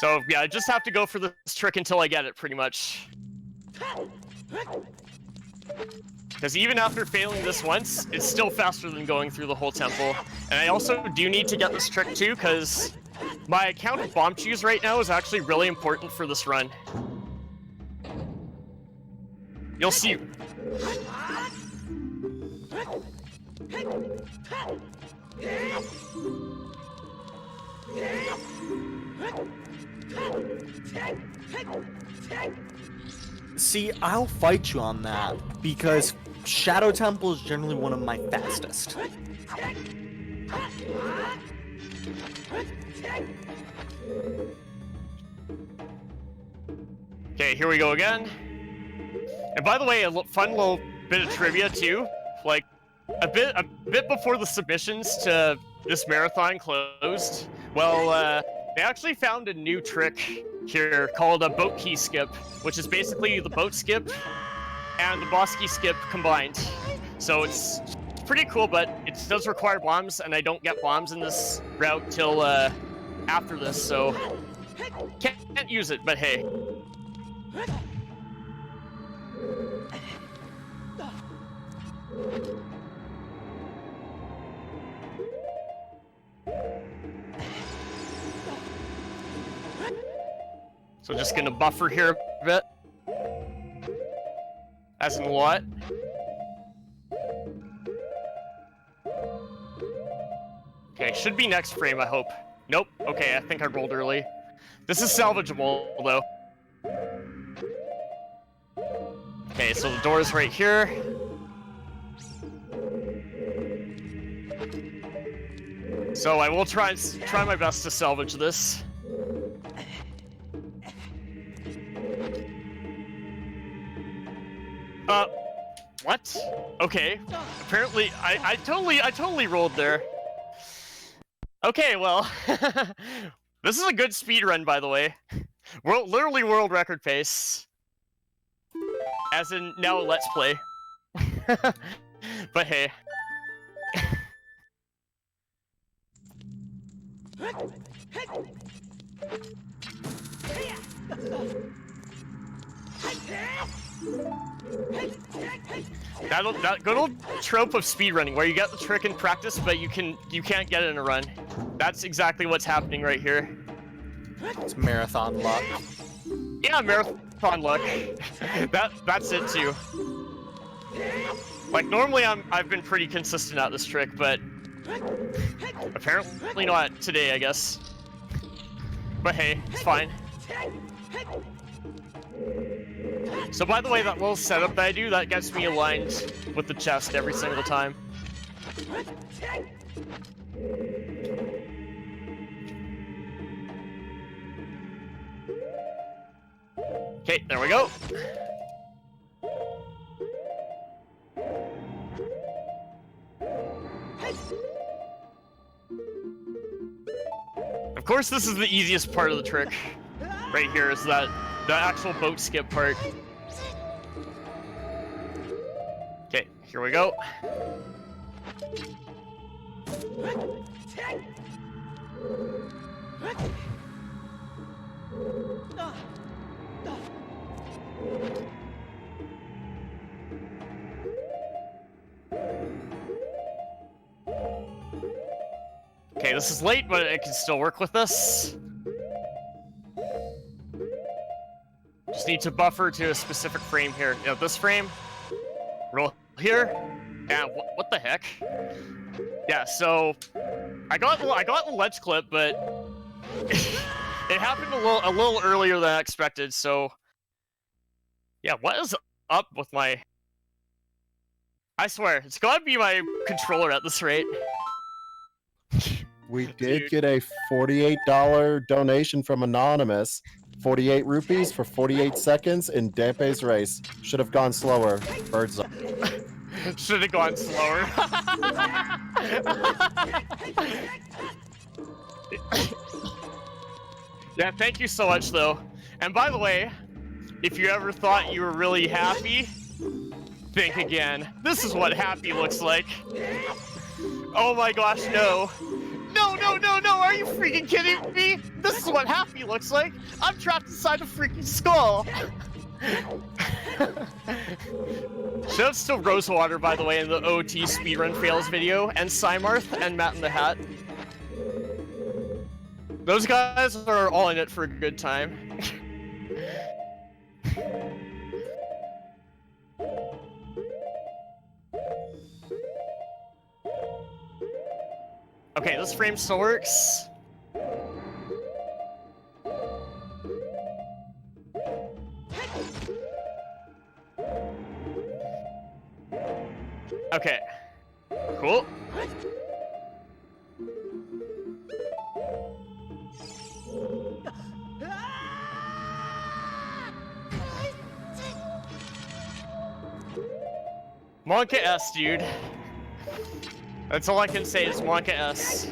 Speaker 2: So yeah, I just have to go for this trick until I get it, pretty much. Because even after failing this once, it's still faster than going through the whole temple. And I also do need to get this trick too, because my count of bomb chews right now is actually really important for this run. You'll see.
Speaker 4: See, I'll fight you on that, because Shadow Temple is generally one of my fastest.
Speaker 2: Okay, here we go again. And by the way, a fun little bit of trivia too. Like, a bit before the submissions to this marathon closed, well, they actually found a new trick here called a boat key skip, which is basically the boat skip and the boss key skip combined. So it's pretty cool, but it does require bombs, and I don't get bombs in this route till after this, so can't use it, but hey. So just gonna buffer here a bit. As in what? Okay, should be next frame, I hope. Nope, okay, I think I rolled early. This is salvageable, though. Okay, so the door is right here. So I will try my best to salvage this. What? Okay. Apparently, I totally rolled there. Okay, well, this is a good speed run, by the way. Literally world record pace. As in, now let's play. But hey. That good old trope of speedrunning, where you get the trick in practice, but you can't get it in a run. That's exactly what's happening right here.
Speaker 4: It's marathon luck.
Speaker 2: Yeah, marathon luck. That's it too. Like normally I've been pretty consistent at this trick, but apparently not today, I guess. But hey, it's fine. So by the way, that little setup that I do, that gets me aligned with the chest every single time. Okay, there we go. Of course, this is the easiest part of the trick. Right here is the actual boat skip part. Okay, here we go. Okay, this is late, but it can still work with this. Just need to buffer to a specific frame here. You know, this frame. Roll here. And what the heck? Yeah, so I got the ledge clip, but it happened a little earlier than I expected. So yeah, what is up with my? I swear, it's gotta be my controller at this rate.
Speaker 1: We did get a $48 donation from Anonymous. 48 rupees for 48 seconds in Dampe's race. Should have gone slower. Birds up.
Speaker 2: Should have gone slower. Yeah, thank you so much, though. And by the way, if you ever thought you were really happy, think again. This is what happy looks like. Oh my gosh, no. No, no, no, no, are you freaking kidding me? This is what happy looks like. I'm trapped inside a freaking skull. Shouts to Rosewater, by the way, in the OT speedrun fails video, and Cymarth and Matt in the Hat. Those guys are all in it for a good time. Okay, this frame still works. Okay. Cool. Monka S, dude. That's all I can say is Monka S.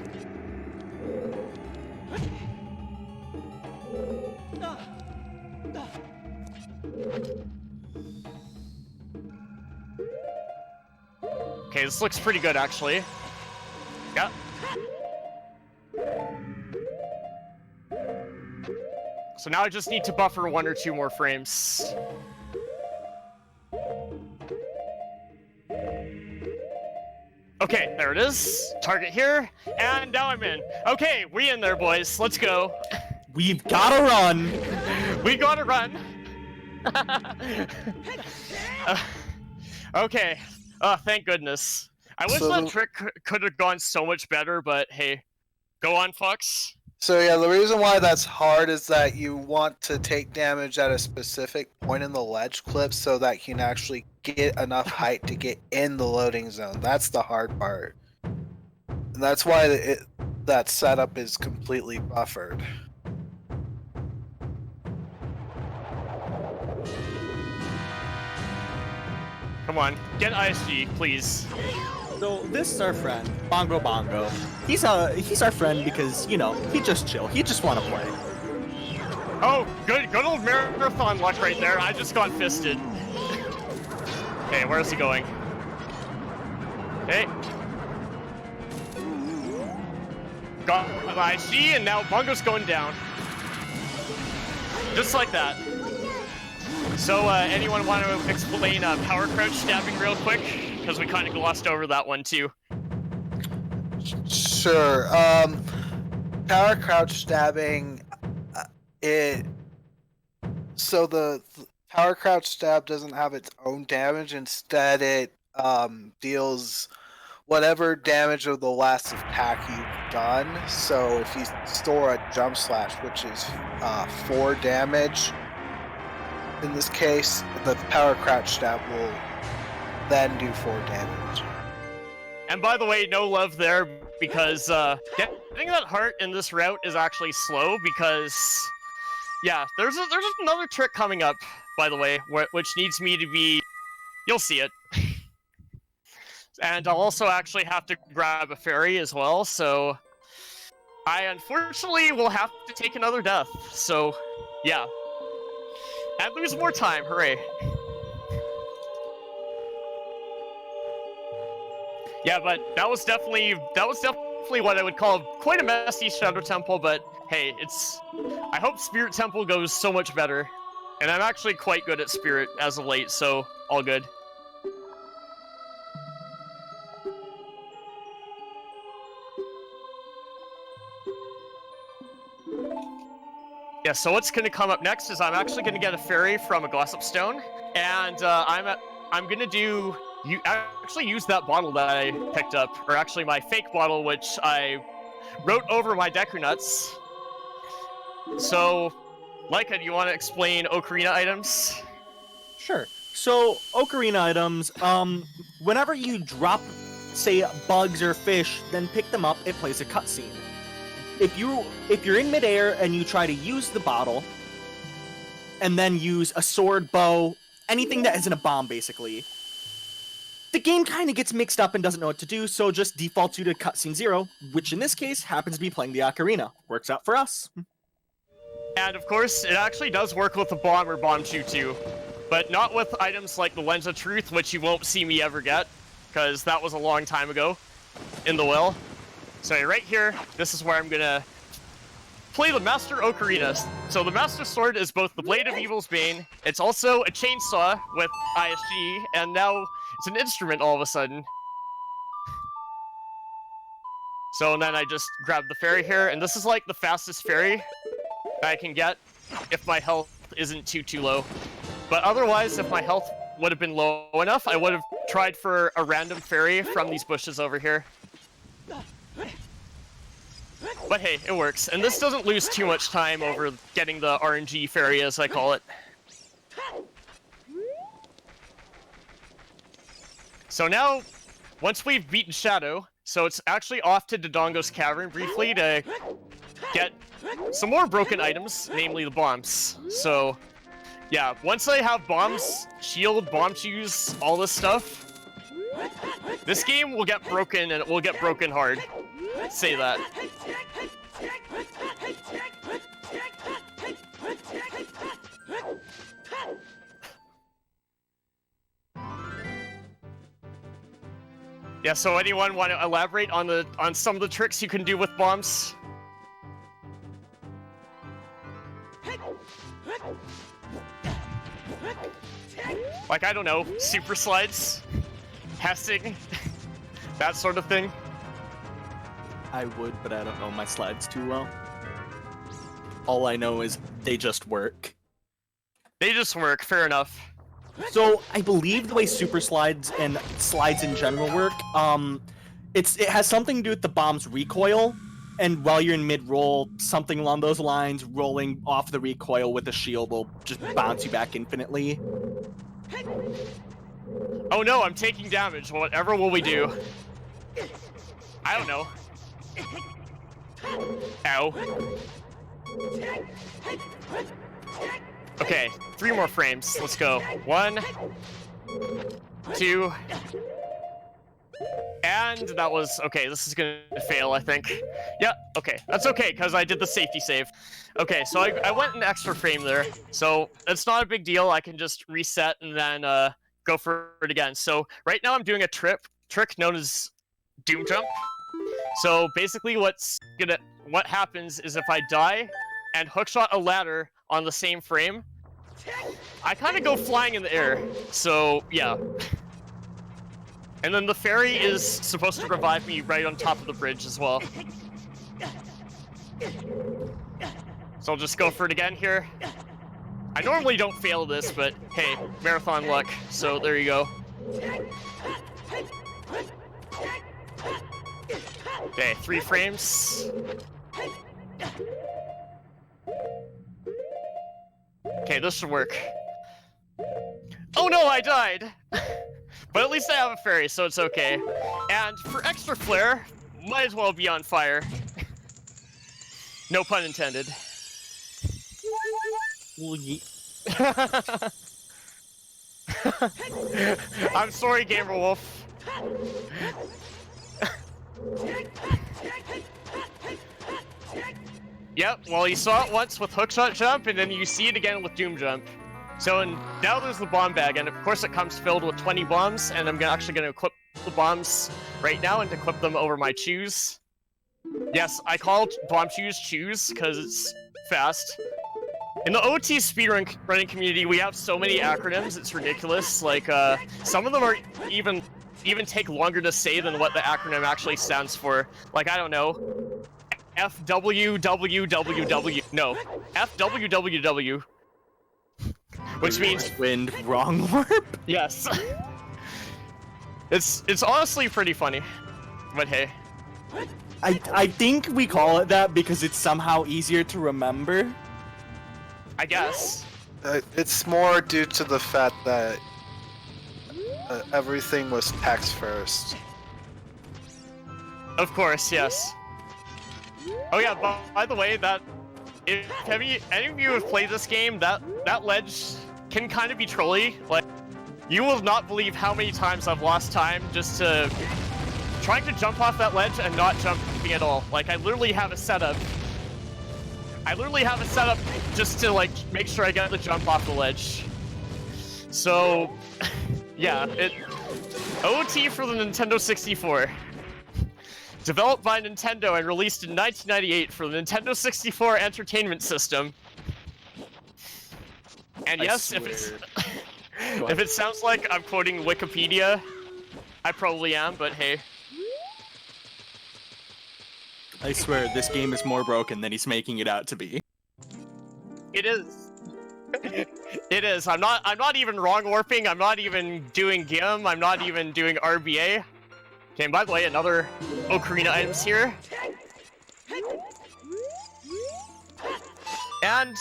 Speaker 2: Okay, this looks pretty good, actually. Yeah. So now I just need to buffer 1 or 2 more frames. Okay, there it is. Target here, and now I'm in. Okay, we in there, boys. Let's go.
Speaker 4: We've gotta run.
Speaker 2: We gotta run. Okay. Oh, thank goodness. I wish that trick could have gone so much better, but hey. Go on, Fox.
Speaker 3: So yeah, the reason why that's hard is that you want to take damage at a specific point in the ledge clip so that you can actually get enough height to get in the loading zone. That's the hard part. And that's why that setup is completely buffered.
Speaker 2: Come on, get ISG, please.
Speaker 4: So this is our friend, Bongo Bongo. He's our friend because, you know, he just chill. He just want to play.
Speaker 2: Oh, good old marathon luck right there. I just got fisted. Okay, where's he going? Okay. Got ISG, and now Bongo's going down. Just like that. So, anyone want to explain power crouch stabbing real quick? Because we kind of glossed over that one too.
Speaker 3: Sure. Power crouch stabbing. So the power crouch stab doesn't have its own damage. Instead, it deals whatever damage of the last attack you've done. So if you store a jump slash, which is 4 damage, in this case, the power crouch stab will then do 4 damage.
Speaker 2: And by the way, no love there, because getting that heart in this route is actually slow, because yeah, there's another trick coming up, by the way, which needs me to be, you'll see it. And I'll also actually have to grab a fairy as well, so I unfortunately will have to take another death. So yeah, and lose more time. Hooray! Yeah, but that was definitely what I would call quite a messy Shadow Temple, but hey, I hope Spirit Temple goes so much better. And I'm actually quite good at Spirit as of late, so all good. Yeah, so what's going to come up next is I'm actually going to get a fairy from a gossip stone, and I'm going to actually use that bottle that I picked up, or actually my fake bottle, which I wrote over my Deku Nuts. So, Laika, do you want to explain Ocarina items?
Speaker 4: Sure. So, Ocarina items, whenever you drop, say, bugs or fish, then pick them up, it plays a cutscene. If you're in midair and you try to use the bottle, and then use a sword, bow, anything that isn't a bomb, basically, the game kind of gets mixed up and doesn't know what to do, so just defaults you to cutscene 0, which in this case happens to be playing the Ocarina. Works out for us.
Speaker 2: And of course, it actually does work with the bomb or bomb shoe too, but not with items like the Lens of Truth, which you won't see me ever get, because that was a long time ago in the well. So right here, this is where I'm gonna play the Master Ocarina. So the Master Sword is both the Blade of Evil's Bane, it's also a chainsaw with ISG, and now it's an instrument all of a sudden. So and then I just grab the fairy here, and this is like the fastest fairy I can get if my health isn't too low. But otherwise, if my health would have been low enough, I would have tried for a random fairy from these bushes over here. But hey, it works. And this doesn't lose too much time over getting the RNG fairy, as I call it. So now, once we've beaten Shadow, so it's actually off to Dodongo's Cavern briefly to get some more broken items, namely the bombs. So, yeah, once I have bombs, shield, bomb shoes, all this stuff, this game will get broken, and it will get broken hard. Say that. Yeah, so anyone want to elaborate on some of the tricks you can do with bombs? Like, I don't know, super slides, passing, that sort of thing.
Speaker 4: I would, but I don't know my slides too well. All I know is they just work.
Speaker 2: They just work, fair enough.
Speaker 4: So, I believe the way super slides and slides in general work, it has something to do with the bomb's recoil, and while you're in mid-roll, something along those lines, rolling off the recoil with a shield will just bounce you back infinitely.
Speaker 2: Oh no, I'm taking damage. Whatever will we do? I don't know. Ow. Okay, 3 more frames. Let's go. 1, 2, and that was okay. This is gonna fail, I think. Yeah, okay, that's okay because I did the safety save. Okay, so I went an extra frame there, so it's not a big deal. I can just reset and then go for it again. So right now I'm doing a trick known as Doom Jump. So basically, what happens is if I die and hookshot a ladder on the same frame, I kind of go flying in the air. So yeah. And then the fairy is supposed to revive me right on top of the bridge as well. So I'll just go for it again here. I normally don't fail this, but hey, marathon luck. So there you go. Okay, 3 frames. Okay, this should work. Oh no, I died! But at least I have a fairy, so it's okay. And for extra flair, might as well be on fire. No pun intended. I'm sorry, Gamer Wolf. Yep, well, you saw it once with Hookshot Jump, and then you see it again with Doom Jump. So now there's the bomb bag, and of course it comes filled with 20 bombs, and I'm actually going to equip the bombs right now and equip them over my chews. Yes, I call bomb chews because it's fast. In the OT speedrunning community, we have so many acronyms, it's ridiculous. Like, some of them are even take longer to say than what the acronym actually stands for. Like, I don't know, FWWWW. No, FWWW. Which means
Speaker 4: wind wrong warp.
Speaker 2: yes. It's honestly pretty funny, but hey.
Speaker 4: I think we call it that because it's somehow easier to remember.
Speaker 2: I guess.
Speaker 3: It's more due to the fact that everything was text first.
Speaker 2: Of course, yes. Oh yeah, by the way, that if any of you have played this game, that ledge can kind of be trolly. Like, you will not believe how many times I've lost time just to trying to jump off that ledge and not jumping at all. Like, I literally have a setup. Just to like make sure I get the jump off the ledge. So, yeah, OT for the Nintendo 64. Developed by Nintendo and released in 1998 for the Nintendo 64 Entertainment System. And yes, if it sounds like I'm quoting Wikipedia, I probably am, but hey.
Speaker 4: I swear, this game is more broken than he's making it out to be.
Speaker 2: It is. It is. I'm not even wrong warping. I'm not even doing GIM. I'm not even doing RBA. Okay, and by the way, another Ocarina items here. And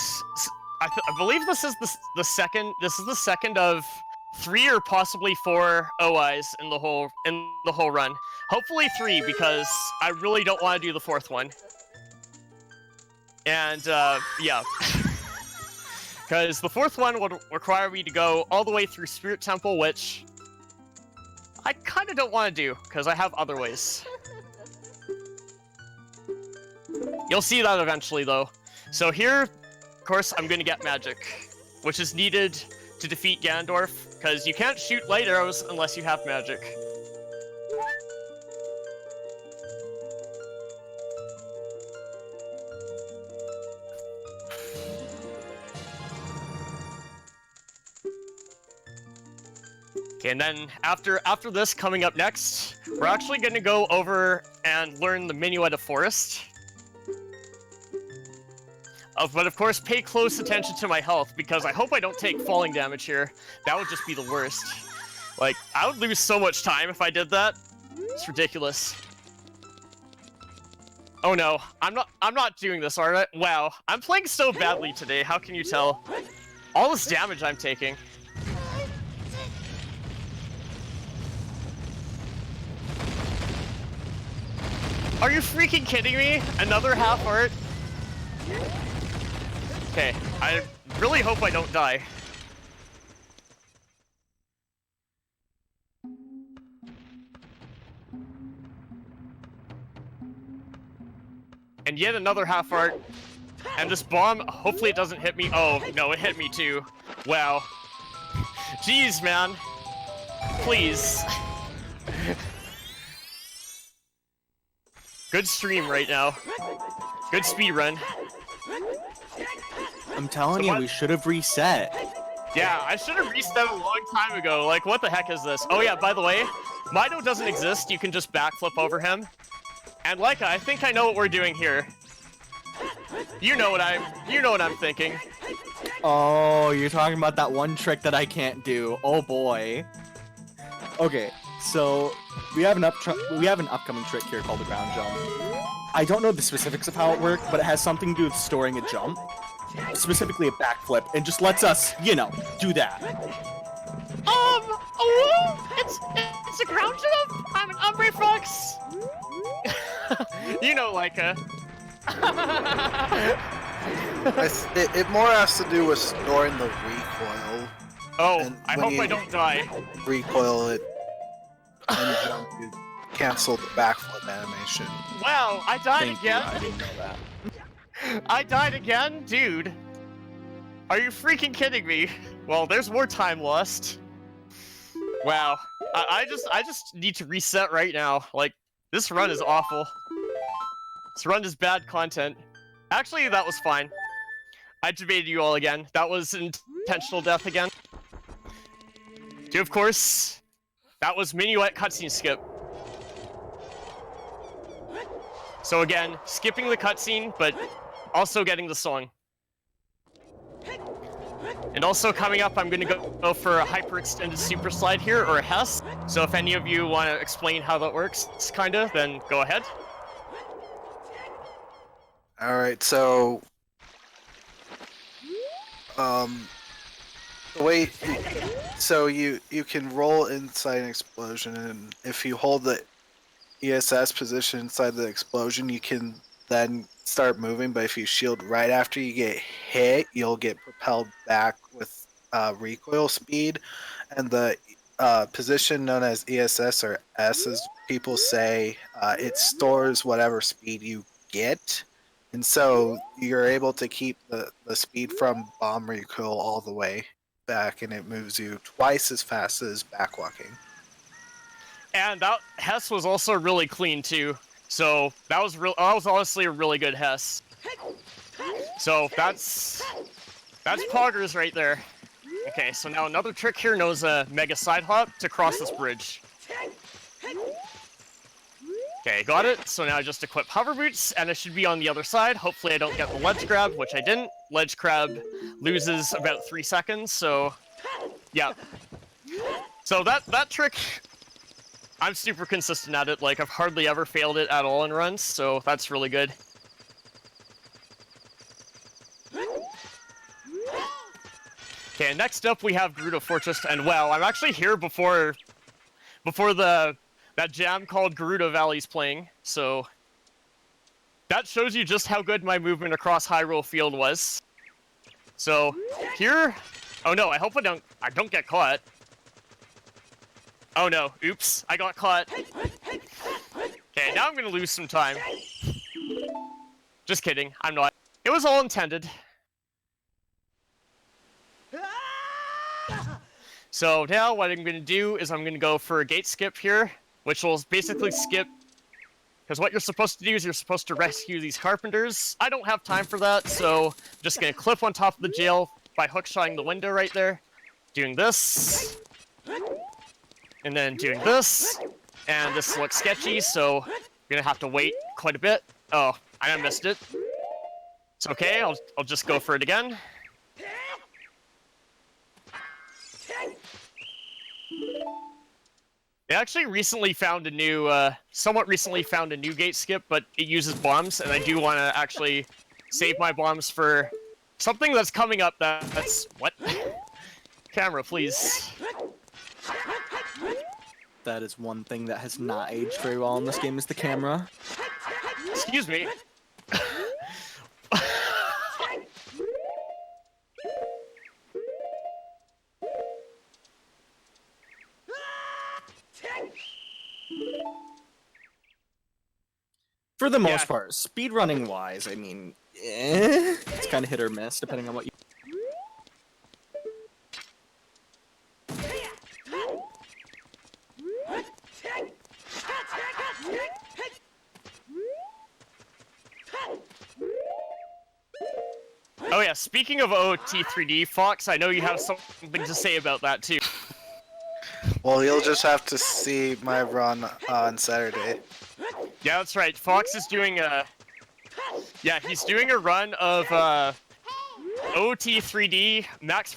Speaker 2: I believe this is the second. This is the second of 3 or possibly 4 OIs in the whole run. Hopefully 3, because I really don't want to do the 4th one. And yeah, because the 4th one would require me to go all the way through Spirit Temple, which I kind of don't want to do, because I have other ways. You'll see that eventually, though. So here, of course, I'm going to get magic, which is needed to defeat Ganondorf, because you can't shoot light arrows unless you have magic. Okay, and then after this, coming up next, we're actually going to go over and learn the Minuet of Forest. But of course, pay close attention to my health, because I hope I don't take falling damage here. That would just be the worst. Like, I would lose so much time if I did that. It's ridiculous. Oh no, I'm not doing this, alright? Wow, I'm playing so badly today, how can you tell? All this damage I'm taking. Are you freaking kidding me? Another half heart? Okay, I really hope I don't die. And yet another half heart. And this bomb, hopefully it doesn't hit me. Oh, no, it hit me too. Wow. Jeez, man. Please. Good stream right now. Good speed run.
Speaker 4: I'm telling you, we should have reset.
Speaker 2: Yeah, I should have reset a long time ago. Like, what the heck is this? Oh yeah, by the way, Mido doesn't exist. You can just backflip over him. And Leica, I think I know what we're doing here. You know what I'm thinking.
Speaker 4: Oh, you're talking about that one trick that I can't do. Oh boy. Okay, so we have an upcoming trick here called the ground jump. I don't know the specifics of how it works, but it has something to do with storing a jump, specifically a backflip, and just lets us, you know, do that.
Speaker 2: It's a ground jump. I'm an Ombre Fox. You know, Leica.
Speaker 3: It more has to do with storing the recoil.
Speaker 2: Oh, I hope I don't die.
Speaker 3: Recoil it and jump, you cancel the backflip animation.
Speaker 2: Wow, I died
Speaker 4: Thank
Speaker 2: again.
Speaker 4: you, I didn't know that.
Speaker 2: I died again? Dude. Are you freaking kidding me? Well, there's more time lost. Wow. I just need to reset right now. Like, this run is awful. This run is bad content. Actually, that was fine. I debated you all again. That was intentional death again. Dude, of course, that was Minuet cutscene skip. So again, skipping the cutscene, but also getting the song. And also coming up, I'm going to go for a hyperextended super slide here, or a Hess. So if any of you want to explain how that works, kinda, then go ahead.
Speaker 3: Alright, so... the way... So you can roll inside an explosion, and if you hold the ESS position inside the explosion, you can then start moving, but if you shield right after you get hit, you'll get propelled back with recoil speed, and the position known as ESS, or S as people say, it stores whatever speed you get, and so you're able to keep the speed from bomb recoil all the way back, and it moves you twice as fast as backwalking.
Speaker 2: And that Hess was also really clean too. So that was honestly a really good Hess. So that's poggers right there. Okay, so now another trick here known as a mega side hop to cross this bridge. Okay, got it. So now I just equip hover boots, and I should be on the other side. Hopefully I don't get the ledge grab, which I didn't. Ledge grab loses about 3 seconds, so yeah. So that trick, I'm super consistent at it. Like, I've hardly ever failed it at all in runs, so that's really good. Okay, next up we have Gerudo Fortress, and wow, I'm actually here before that jam called Gerudo Valley's playing, so that shows you just how good my movement across Hyrule Field was. So here, oh no, I hope I don't get caught. Oh no, oops, I got caught. Okay, now I'm gonna lose some time. Just kidding, I'm not. It was all intended. So now what I'm gonna do is I'm gonna go for a gate skip here, which will basically skip, because what you're supposed to do is you're supposed to rescue these carpenters. I don't have time for that, so I'm just gonna clip on top of the jail by hookshotting the window right there, doing this, and then doing this, and this looks sketchy, so I'm gonna have to wait quite a bit. Oh, I missed it. It's okay, I'll just go for it again. They actually recently found a new, somewhat recently found a new gate skip, but it uses bombs, and I do want to actually save my bombs for something that's coming up that's... What? Camera, please.
Speaker 4: That is one thing that has not aged very well in this game, is the camera.
Speaker 2: Excuse me.
Speaker 4: For the most part, speedrunning wise, I mean, it's kind of hit or miss depending on what you.
Speaker 2: Oh yeah, speaking of OT3D, Fox, I know you have something to say about that too.
Speaker 3: Well, you'll just have to see my run on Saturday.
Speaker 2: Yeah, that's right. Fox is doing a... Yeah, he's doing a run of OT3D max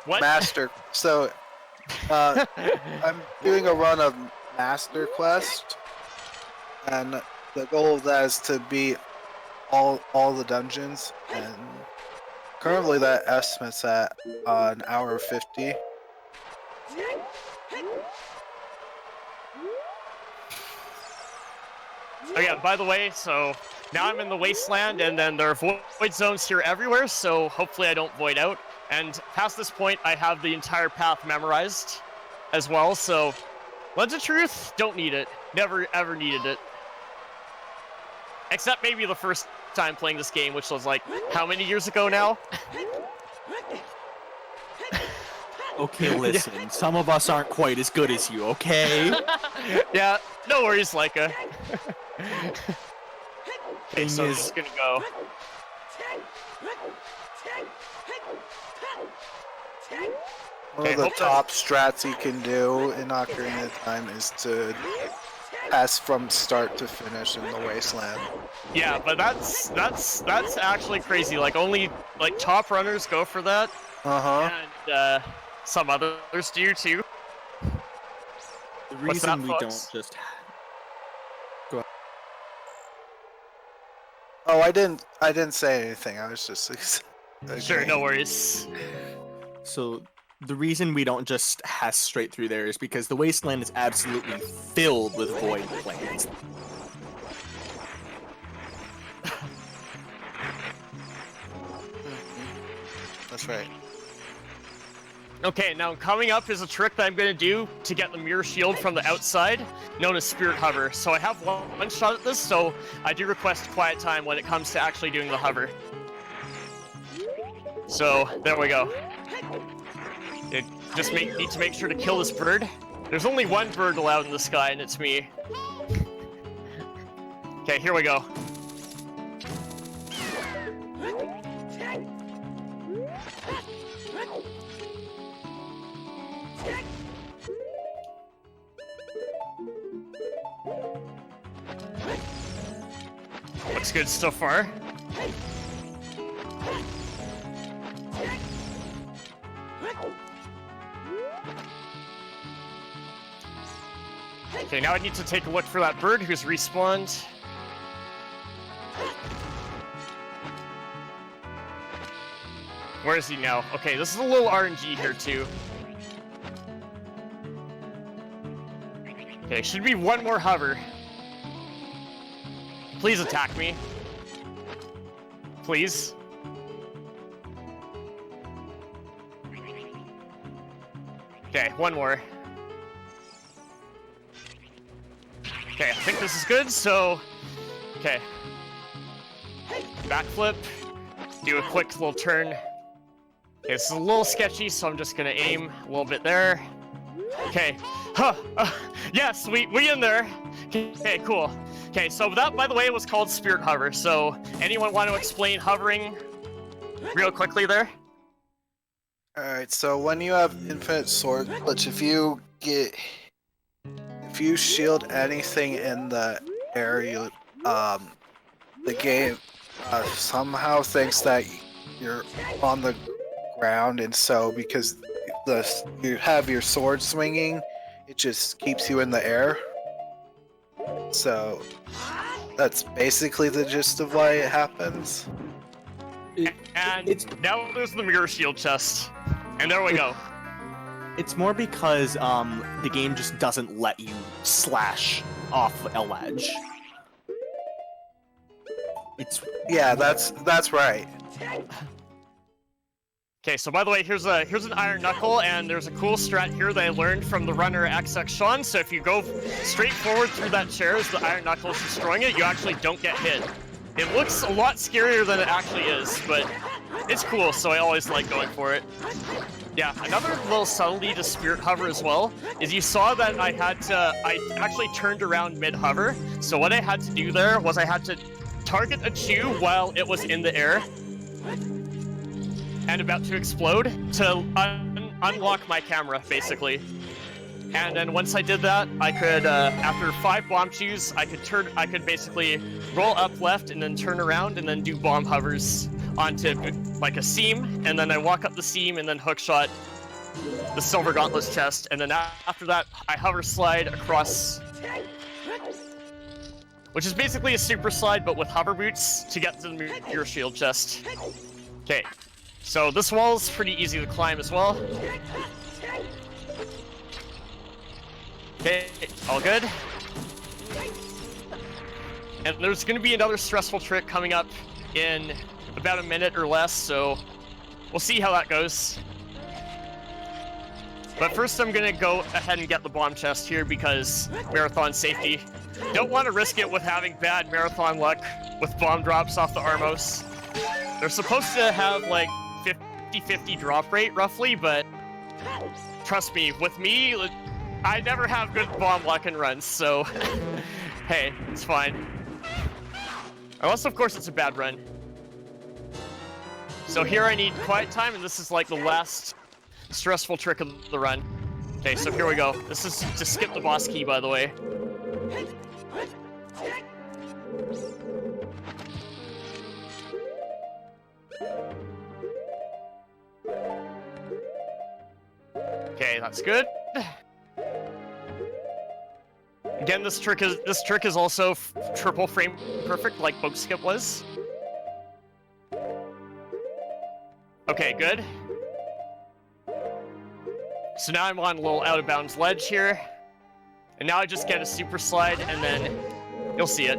Speaker 2: what?
Speaker 3: Master. So, I'm doing a run of Master Quest, and the goal of that is to beat all the dungeons, and currently that estimates at an hour 50.
Speaker 2: Oh yeah, by the way, so now I'm in the wasteland, and then there are void zones here everywhere, so hopefully I don't void out. And past this point, I have the entire path memorized as well, so Lens of Truth, don't need it. Never ever needed it. Except maybe the first time playing this game, which was like, how many years ago now?
Speaker 4: Okay, listen, some of us aren't quite as good as you, okay?
Speaker 2: Yeah, no worries, Leica. Okay, so I'm
Speaker 4: is-
Speaker 2: just gonna go.
Speaker 3: One of the top strats you can do in Ocarina of Time is to pass from start to finish in the wasteland.
Speaker 2: Yeah, but that's actually crazy. Like only like top runners go for that, and some others do too.
Speaker 4: The
Speaker 2: What's that,
Speaker 4: reason we
Speaker 2: folks?
Speaker 4: don't just
Speaker 3: Oh, I didn't say anything. I was just
Speaker 2: Sure, no worries.
Speaker 4: So the reason we don't just has straight through there is because the wasteland is absolutely filled with void planes.
Speaker 3: That's right.
Speaker 2: Okay, now coming up is a trick that I'm going to do to get the mirror shield from the outside, known as Spirit Hover. So I have one shot at this, so I do request quiet time when it comes to actually doing the hover. So, there we go. It just need to make sure to kill this bird. There's only one bird allowed in the sky, and it's me. Okay, here we go. Looks good so far. Okay, now I need to take a look for that bird who's respawned. Where is he now? Okay, this is a little RNG here too. Okay, should be one more hover. Please attack me. Please. Okay, one more. Okay, I think this is good, so... Okay. Backflip. Do a quick little turn. Okay, this is a little sketchy, so I'm just gonna aim a little bit there. Okay. Huh. Yes, we in there. Okay, cool. Okay, so that, by the way, was called Spirit Hover. So, anyone want to explain hovering real quickly there?
Speaker 3: Alright, so when you have infinite sword glitch, if you shield anything in the area, the game somehow thinks that you're on the ground, and so because you have your sword swinging, it just keeps you in the air. So that's basically the gist of why it happens.
Speaker 2: And now there's the mirror shield chest. And there we go.
Speaker 4: It's more because the game just doesn't let you slash off a ledge.
Speaker 3: Yeah, that's right.
Speaker 2: Okay, so by the way, here's an iron knuckle, and there's a cool strat here that I learned from the runner XX Sean. So if you go straight forward through that chair as the iron knuckle is destroying it, you actually don't get hit. It looks a lot scarier than it actually is, but it's cool, so I always like going for it. Yeah, another little subtlety to Spirit Hover as well is you saw that I actually turned around mid-hover. So what I had to do there was I had to target a chew while it was in the air and about to explode to unlock my camera, basically. And then once I did that, I could, after 5 bomb chews, I could basically roll up left and then turn around and then do bomb hovers onto like a seam, and then I walk up the seam and then hookshot the Silver Gauntlets chest, and then after that, I hover slide across, which is basically a super slide, but with hover boots to get to the mirror shield chest. Okay. So this wall is pretty easy to climb as well. Okay, all good. And there's going to be another stressful trick coming up in about a minute or less, so we'll see how that goes. But first I'm going to go ahead and get the bomb chest here because marathon safety. Don't want to risk it with having bad marathon luck with bomb drops off the Armos. They're supposed to have like 50-50 drop rate roughly, but trust me, with me, I never have good bomb luck in runs, so hey, it's fine. Unless, of course, it's a bad run. So here I need quiet time, and this is like the last stressful trick of the run. Okay, so here we go. This is to skip the boss key, by the way. Okay, that's good. Again, this trick is also triple frame perfect, like Boat Skip was. Okay, good. So now I'm on a little out of bounds ledge here, and now I just get a super slide, and then you'll see it.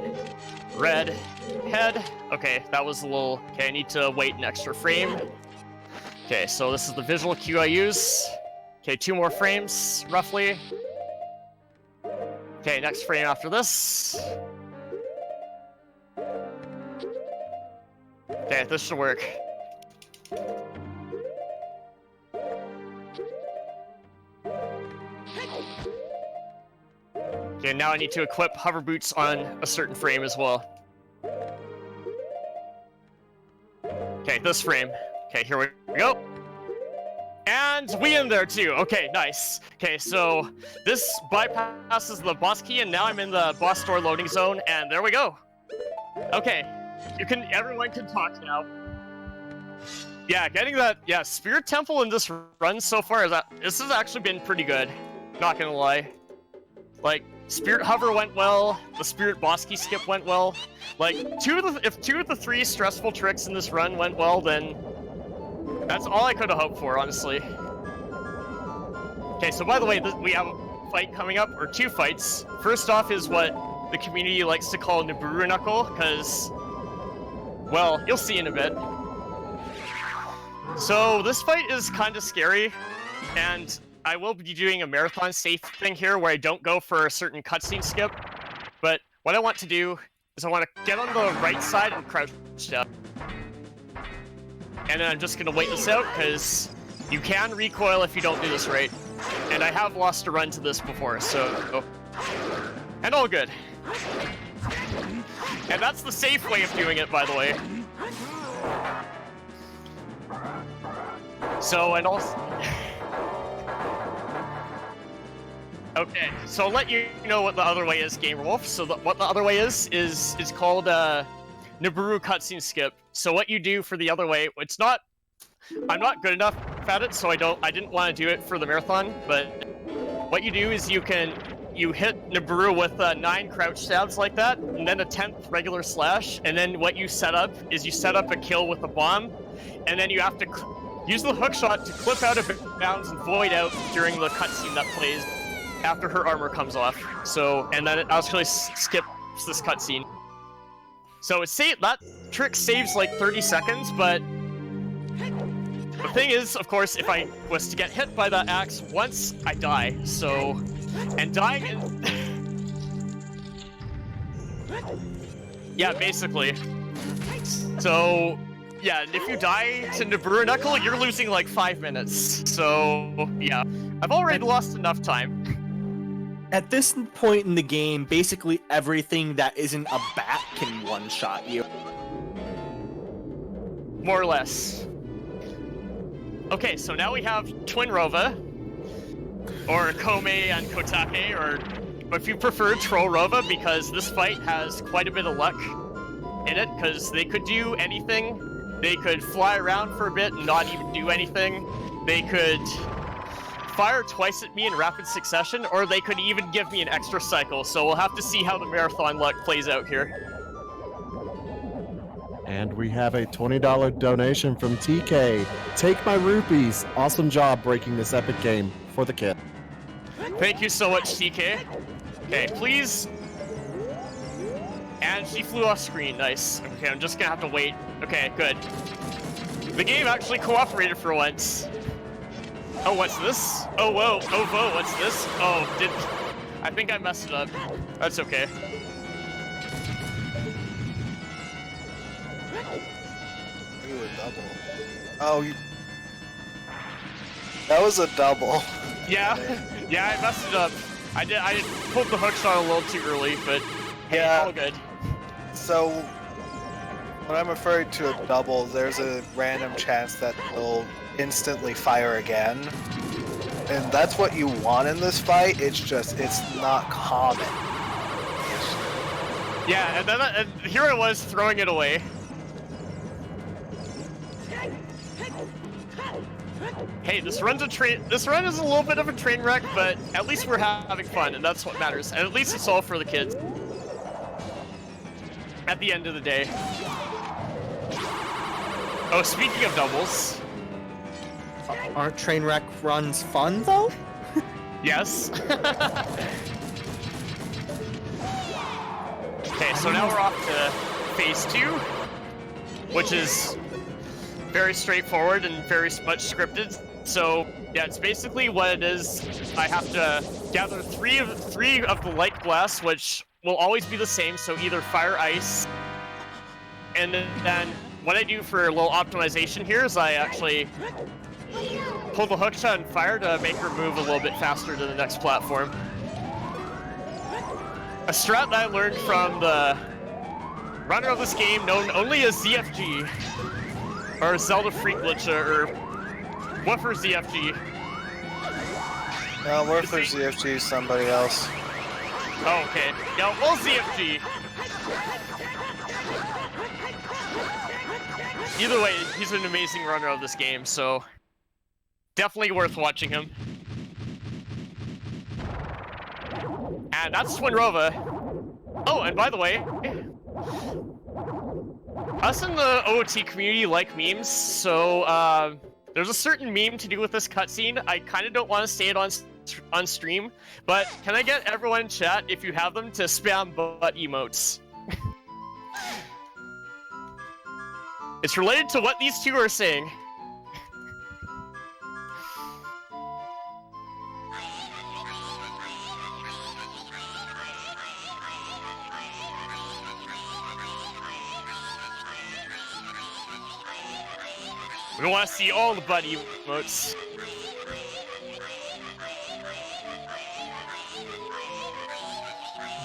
Speaker 2: Red head. Okay, that was a little. Okay, I need to wait an extra frame. Okay, so this is the visual cue I use. Okay, 2 more frames, roughly. Okay, next frame after this. Okay, this should work. Okay, now I need to equip hover boots on a certain frame as well. Okay, this frame. Okay, here we go. And we in there too. Okay, nice. Okay, so this bypasses the boss key, and now I'm in the boss store loading zone, and there we go. Okay, everyone can talk now. Yeah, getting that, Spirit Temple in this run so far, this has actually been pretty good. Not gonna lie. Like, Spirit Hover went well, the Spirit Boss Key skip went well. Like, if 2 of the 3 stressful tricks in this run went well, then that's all I could have hoped for, honestly. Okay, so by the way, we have a fight coming up, or 2 fights. First off is what the community likes to call Nibiru Knuckle, because, well, you'll see in a bit. So this fight is kind of scary, and I will be doing a marathon safe thing here where I don't go for a certain cutscene skip, but what I want to do is I want to get on the right side and crouch down. And then I'm just going to wait this out, because you can recoil if you don't do this right. And I have lost a run to this before, so... And all good. And that's the safe way of doing it, by the way. So, and also... Okay, so I'll let you know what the other way is, Gamer Wolf. So what the other way is called Nibiru cutscene skip. So what you do for the other way, I'm not good enough at it, so I didn't want to do it for the marathon, but what you do is you hit Nibiru with 9 crouch stabs like that, and then a 10th regular slash, and then what you set up is you set up a kill with a bomb, and then you have to use the hookshot to clip out of bounds and void out during the cutscene that plays after her armor comes off. So, and then it actually skips this cutscene. So that trick saves like 30 seconds, but the thing is, of course, if I was to get hit by that axe once, I die. So, and dying yeah, basically. So, yeah, and if you die to Nibiru Knuckle, you're losing like 5 minutes. So, yeah, I've already lost enough time.
Speaker 4: At this point in the game, basically everything that isn't a bat can one-shot you.
Speaker 2: More or less. Okay, so now we have Twin Rova, or Kome and Kotake, or if you prefer Troll Rova, because this fight has quite a bit of luck in it, because they could do anything. They could fly around for a bit and not even do anything. They could fire twice at me in rapid succession, or they could even give me an extra cycle, so we'll have to see how the marathon luck plays out here.
Speaker 1: And we have a $20 donation from TK. Take my rupees. Awesome job breaking this epic game for the kid.
Speaker 2: Thank you so much, TK. Okay, please. And she flew off screen. Nice. Okay, I'm just gonna have to wait. Okay, good. The game actually cooperated for once. Oh, what's this? Oh, whoa. Oh, whoa, what's this? Oh, I think I messed it up. That's okay.
Speaker 3: Ooh, a double. Oh, that was a double.
Speaker 2: Yeah, yeah, I messed it up. I pulled the hookshot a little too early, but hey,
Speaker 3: yeah.
Speaker 2: All good.
Speaker 3: So, when I'm referring to a double, there's a random chance that will instantly fire again. And that's what you want in this fight, it's not common.
Speaker 2: Yeah, and then and here I was throwing it away. Hey, this run is a little bit of a train wreck, but at least we're having fun, and that's what matters. And at least it's all for the kids. At the end of the day. Oh, speaking of doubles.
Speaker 4: Aren't train wreck runs fun though?
Speaker 2: Yes. Okay, so now we're off to phase 2, which is very straightforward and very much scripted. So yeah, it's basically what it is. I have to gather three of the light blasts, which will always be the same. So either fire, ice, and then what I do for a little optimization here is I actually pull the hook shot and fire to make her move a little bit faster to the next platform. A strat that I learned from the runner of this game, known only as ZFG, or Zelda Freak Glitcha, or Woofer ZFG.
Speaker 3: No, Woofer ZFG is somebody else.
Speaker 2: Oh, okay. Yeah, well, ZFG. Either way, he's an amazing runner of this game, so definitely worth watching him. And that's Twinrova. Oh, and by the way, us in the OOT community like memes, so there's a certain meme to do with this cutscene. I kind of don't want to say it on stream, but can I get everyone in chat, if you have them, to spam butt emotes? It's related to what these two are saying. We want to see all the butt emotes.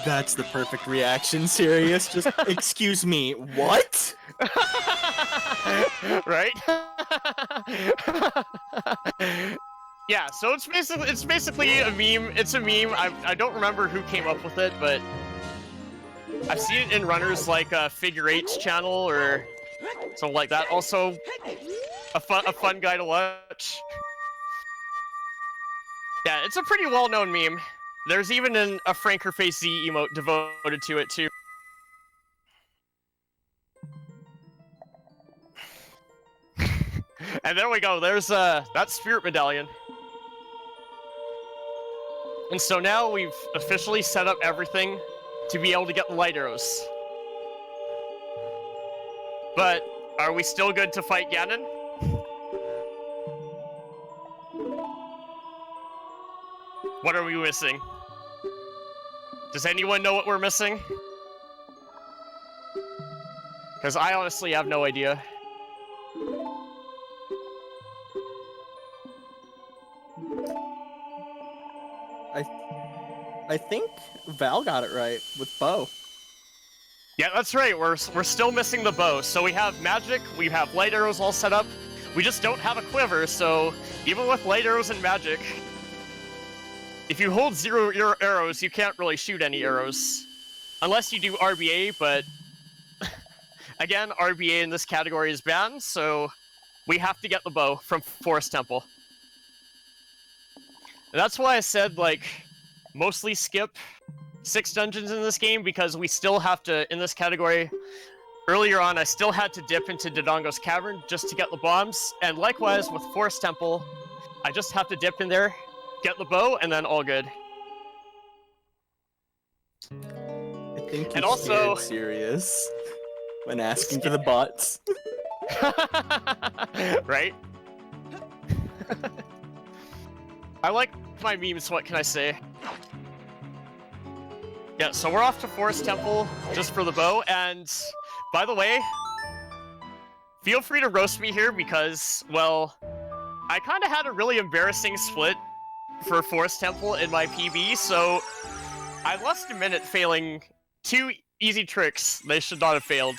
Speaker 4: That's the perfect reaction, Sirius. Just, excuse me, what?
Speaker 2: Right? Yeah, so it's basically a meme. It's a meme. I don't remember who came up with it, but I've seen it in runners like Figure Eight's channel or something like that. Also, a fun guy to watch. Yeah, it's a pretty well-known meme. There's even a Franker Face Z emote devoted to it too. And there we go. There's that spirit medallion. And so now we've officially set up everything to be able to get the light arrows. But are we still good to fight Ganon? What are we missing? Does anyone know what we're missing? Because I honestly have no idea.
Speaker 4: I think Val got it right with bow.
Speaker 2: Yeah, that's right. We're still missing the bow. So we have magic, we have light arrows all set up. We just don't have a quiver, so even with light arrows and magic, if you hold 0 arrows, you can't really shoot any arrows. Unless you do RBA, but again, RBA in this category is banned, so we have to get the bow from Forest Temple. And that's why I said, like, mostly skip 6 dungeons in this game, because we still have to, in this category, earlier on I still had to dip into Dodongo's Cavern just to get the bombs, and likewise with Forest Temple, I just have to dip in there, get the bow, and then all good.
Speaker 4: I think
Speaker 2: And
Speaker 4: you
Speaker 2: also-
Speaker 4: scared Sirius when asking for the bots.
Speaker 2: Right? I like my memes, what can I say? Yeah, so we're off to Forest Temple just for the bow, and by the way, feel free to roast me here because, well, I kind of had a really embarrassing split for Forest Temple in my PB, so I lost a minute failing 2 easy tricks they should not have failed,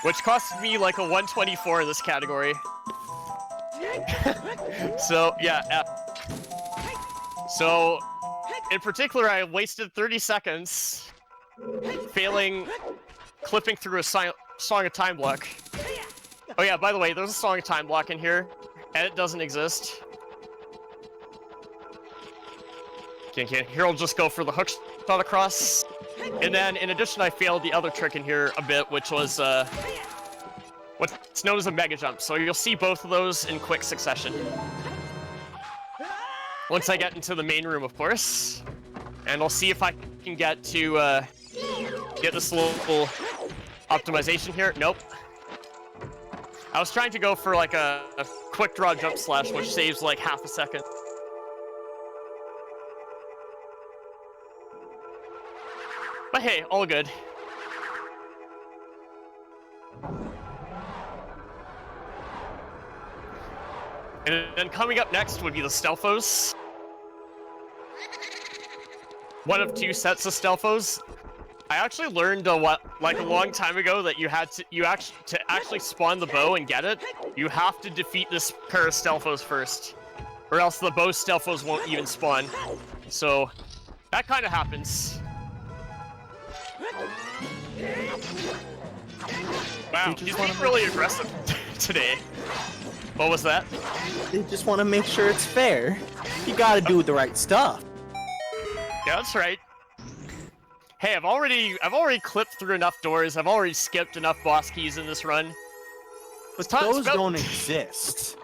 Speaker 2: which cost me like a 124 in this category. So, yeah. So, in particular, I wasted 30 seconds failing clipping through a Song of Time block. Oh yeah, by the way, there's a Song of Time block in here, and it doesn't exist. Okay, here I'll just go for the hook shot across. And then, in addition, I failed the other trick in here a bit, which was what's known as a mega jump. So you'll see both of those in quick succession. Once I get into the main room, of course. And I'll see if I can get to get this little optimization here. Nope. I was trying to go for like a quick draw jump slash, which saves like half a second. But hey, all good. And then coming up next would be the Stealthos. One of two sets of Stealthos. I actually learned a long time ago that you had to actually spawn the bow and get it, you have to defeat this pair of Stealthos first, or else the bow Stealthos won't even spawn. So that kind of happens. Wow, he's being really aggressive today. What was that?
Speaker 4: They just want to make sure it's fair. You gotta do the right stuff.
Speaker 2: Yeah, that's right. Hey, I've already clipped through enough doors. I've already skipped enough boss keys in this run.
Speaker 4: But those don't exist.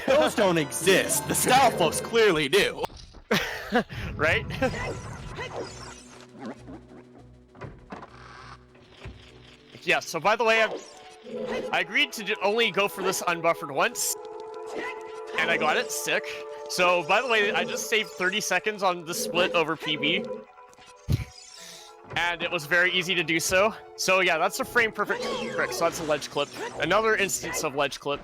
Speaker 4: Those don't exist. The Stealthos clearly do.
Speaker 2: Right? Yeah, so by the way, I agreed to only go for this unbuffered once, and I got it, sick. So, by the way, I just saved 30 seconds on the split over PB, and it was very easy to do so. So yeah, that's a frame perfect trick, so that's a ledge clip. Another instance of ledge clip.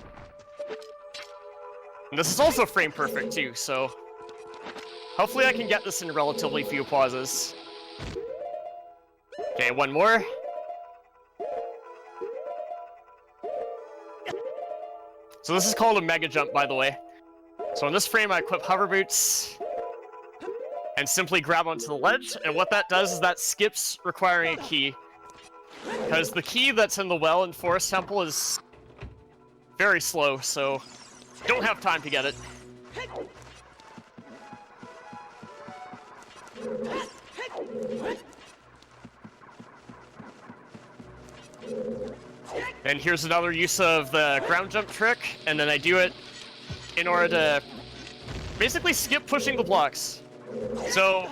Speaker 2: And this is also frame perfect too, so hopefully I can get this in relatively few pauses. Okay, one more. So this is called a mega jump, by the way. So in this frame, I equip hover boots and simply grab onto the ledge. And what that does is that skips requiring a key, because the key that's in the well in Forest Temple is very slow, so don't have time to get it. And here's another use of the ground jump trick, and then I do it in order to basically skip pushing the blocks. So...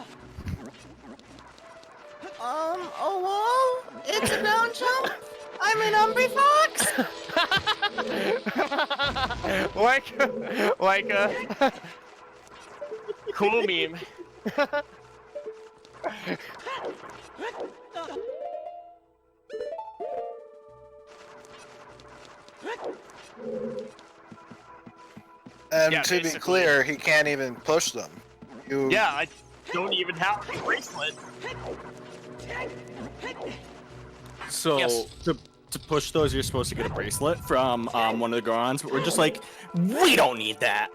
Speaker 4: oh, whoa, it's a ground jump? I'm an Umbry Fox?
Speaker 2: like a... cool meme.
Speaker 3: And
Speaker 2: Yeah,
Speaker 3: to be
Speaker 2: basically.
Speaker 3: clear, he can't even push them.
Speaker 2: Yeah, I don't even have a bracelet.
Speaker 4: So,
Speaker 2: Yes.
Speaker 4: to push those, you're supposed to get a bracelet from one of the Gorons, but we're just like, we don't need that.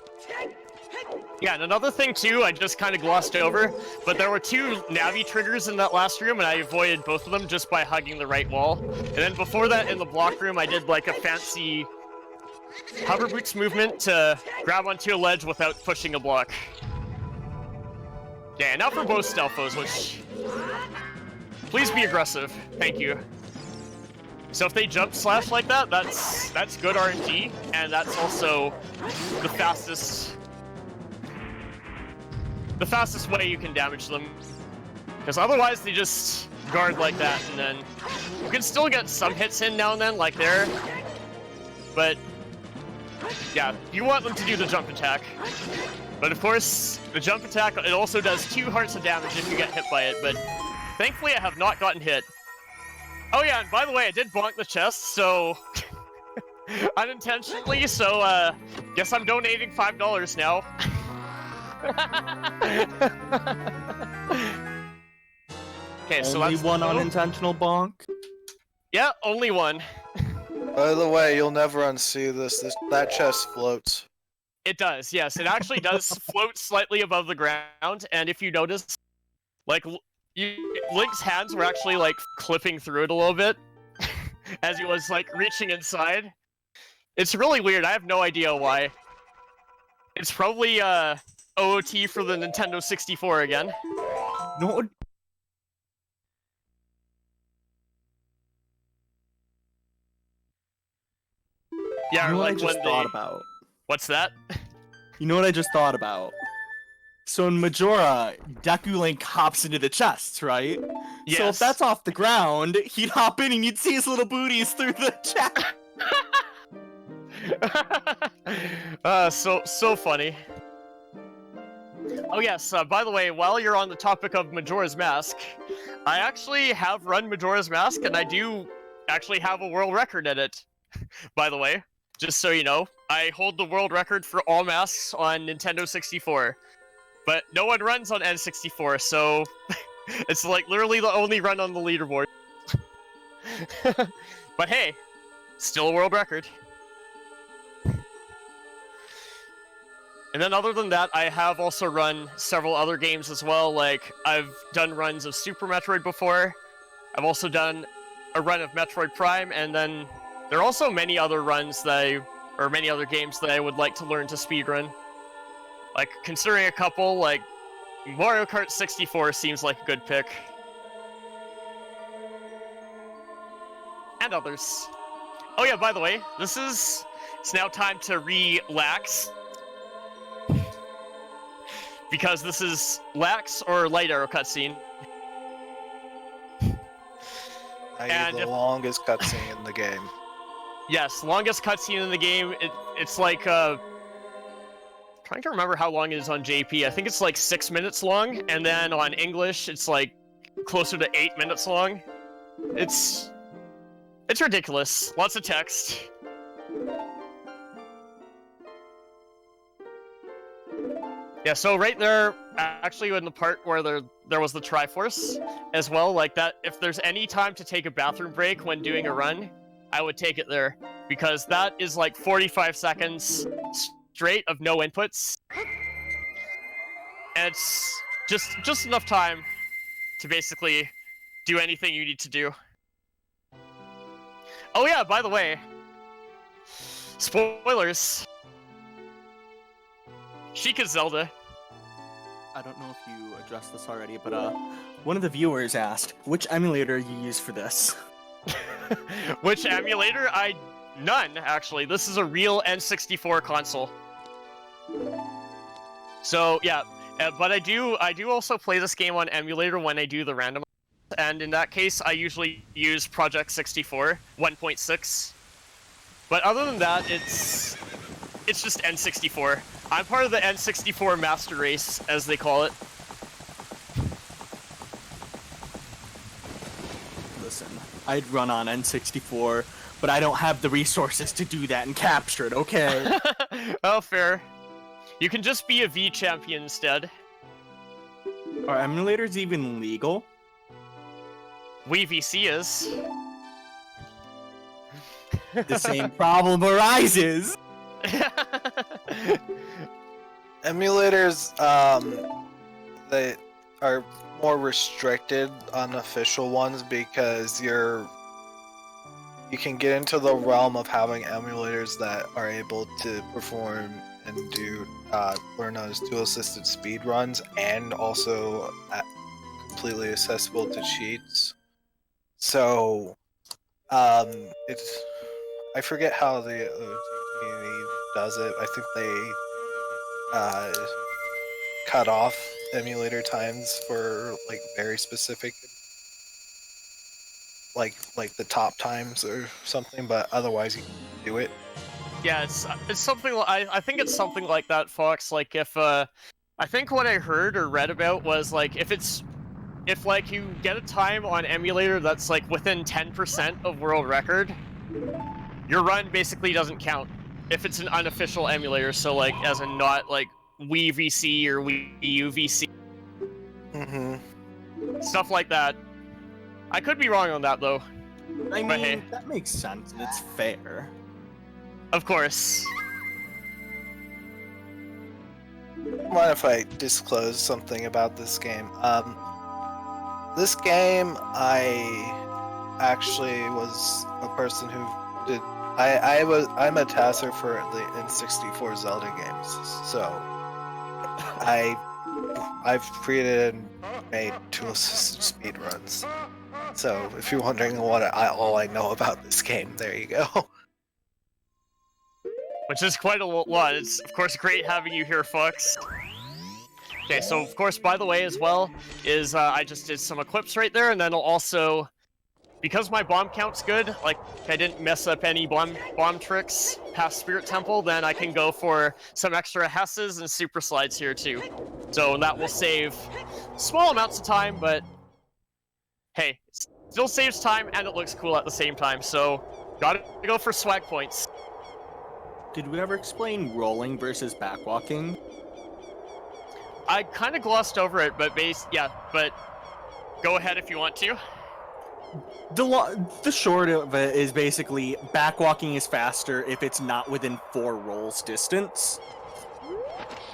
Speaker 2: Yeah, and another thing too, I just kind of glossed over, but there were two Navi triggers in that last room, and I avoided both of them just by hugging the right wall. And then before that, in the block room, I did like a fancy hover boots movement to grab onto a ledge without pushing a block. Yeah, now for both Stealthos, which... please be aggressive. Thank you. So if they jump slash like that, that's good RNG, and that's also the fastest way you can damage them. Because otherwise they just guard like that, and then you can still get some hits in now and then, like there. But yeah, you want them to do the jump attack. But of course, the jump attack, it also does 2 hearts of damage if you get hit by it, but thankfully I have not gotten hit. Oh yeah, and by the way, I did bonk the chest, so... unintentionally, so guess I'm donating $5 now. Okay, so
Speaker 4: Only
Speaker 2: that's
Speaker 4: one
Speaker 2: the-
Speaker 4: unintentional bonk.
Speaker 2: Yeah, only one.
Speaker 3: By the way, you'll never unsee this. That chest floats.
Speaker 2: It does, yes. It actually does float slightly above the ground, and if you notice, like, Link's hands were actually like clipping through it a little bit as he was like reaching inside. It's really weird. I have no idea why. It's probably OOT for the Nintendo 64 again.
Speaker 4: No.
Speaker 2: Yeah,
Speaker 4: You know what I
Speaker 2: like
Speaker 4: just
Speaker 2: when
Speaker 4: thought
Speaker 2: they...
Speaker 4: about?
Speaker 2: What's that?
Speaker 4: You know what I just thought about? So in Majora, Deku Link hops into the chests, right?
Speaker 2: Yes.
Speaker 4: So if that's off the ground, he'd hop in and you'd see his little booties through the chest.
Speaker 2: So funny. Oh yes, by the way, while you're on the topic of Majora's Mask, I actually have run Majora's Mask, and I do actually have a world record in it. By the way, just so you know, I hold the world record for all masks on Nintendo 64. But no one runs on N64, so it's like literally the only run on the leaderboard. But hey, still a world record. And then other than that, I have also run several other games as well. Like, I've done runs of Super Metroid before. I've also done a run of Metroid Prime, and then there are also many other runs that or many other games that I would like to learn to speedrun. Like, considering a couple, like, Mario Kart 64 seems like a good pick. And others. Oh yeah, by the way, it's now time to relax. Because this is lax or light arrow cutscene.
Speaker 3: And the longest cutscene in the game.
Speaker 2: Yes, longest cutscene in the game. It's like trying to remember how long it is on JP. I think it's like 6 minutes long, and then on English it's like closer to 8 minutes long. It's ridiculous. Lots of text. Yeah, so right there, actually in the part where there was the Triforce as well, like that, if there's any time to take a bathroom break when doing a run, I would take it there. Because that is like 45 seconds straight of no inputs. And it's just enough time to basically do anything you need to do. Oh yeah, by the way, spoilers. Sheikah Zelda.
Speaker 4: I don't know if you addressed this already, but one of the viewers asked, which emulator you use for this?
Speaker 2: Which emulator? None, actually. This is a real N64 console. So, yeah. But I do also play this game on emulator when I do the random. And in that case, I usually use Project 64 1.6. But other than that, it's just N64. I'm part of the N64 Master Race, as they call it.
Speaker 4: Listen, I'd run on N64, but I don't have the resources to do that and capture it, okay?
Speaker 2: Oh, fair. You can just be a V champion instead.
Speaker 4: Are emulators even legal?
Speaker 2: Wii VC is.
Speaker 4: The same problem arises!
Speaker 3: Emulators, they are more restricted on official ones because you can get into the realm of having emulators that are able to perform and do what are known as tool-assisted speed runs, and also completely accessible to cheats. So, it's I forget how the community does it. I think they cut off emulator times for like very specific, like the top times or something, but otherwise you can do it.
Speaker 2: Yeah, it's something. I think it's something like that, Fox. Like if I think what I heard or read about was like if like you get a time on emulator that's like within 10% of world record, your run basically doesn't count. If it's an unofficial emulator, so like as in not like Wii VC or Wii U VC. Stuff like that. I could be wrong on that though.
Speaker 4: I mean,
Speaker 2: But hey.
Speaker 4: that makes sense and it's fair.
Speaker 2: Of course.
Speaker 3: Mind if I disclose something about this game? This game, I actually was a person who did. I'm a tasser for the N64 Zelda games, so I've created and made tool-assisted speedruns. So if you're wondering all I know about this game, there you go.
Speaker 2: Which is quite a lot. It's, of course, great having you here, Fox. Okay, so, of course, by the way, as well, is I just did some equips right there, and then I'll also... Because my bomb count's good, like, I didn't mess up any bomb tricks past Spirit Temple, then I can go for some extra Hesses and Super Slides here, too. So that will save small amounts of time, but... Hey, it still saves time, and it looks cool at the same time, so... Gotta go for swag points.
Speaker 4: Did we ever explain rolling versus backwalking?
Speaker 2: I kind of glossed over it, but but go ahead if you want to.
Speaker 4: The short of it is basically backwalking is faster if it's not within 4 rolls distance.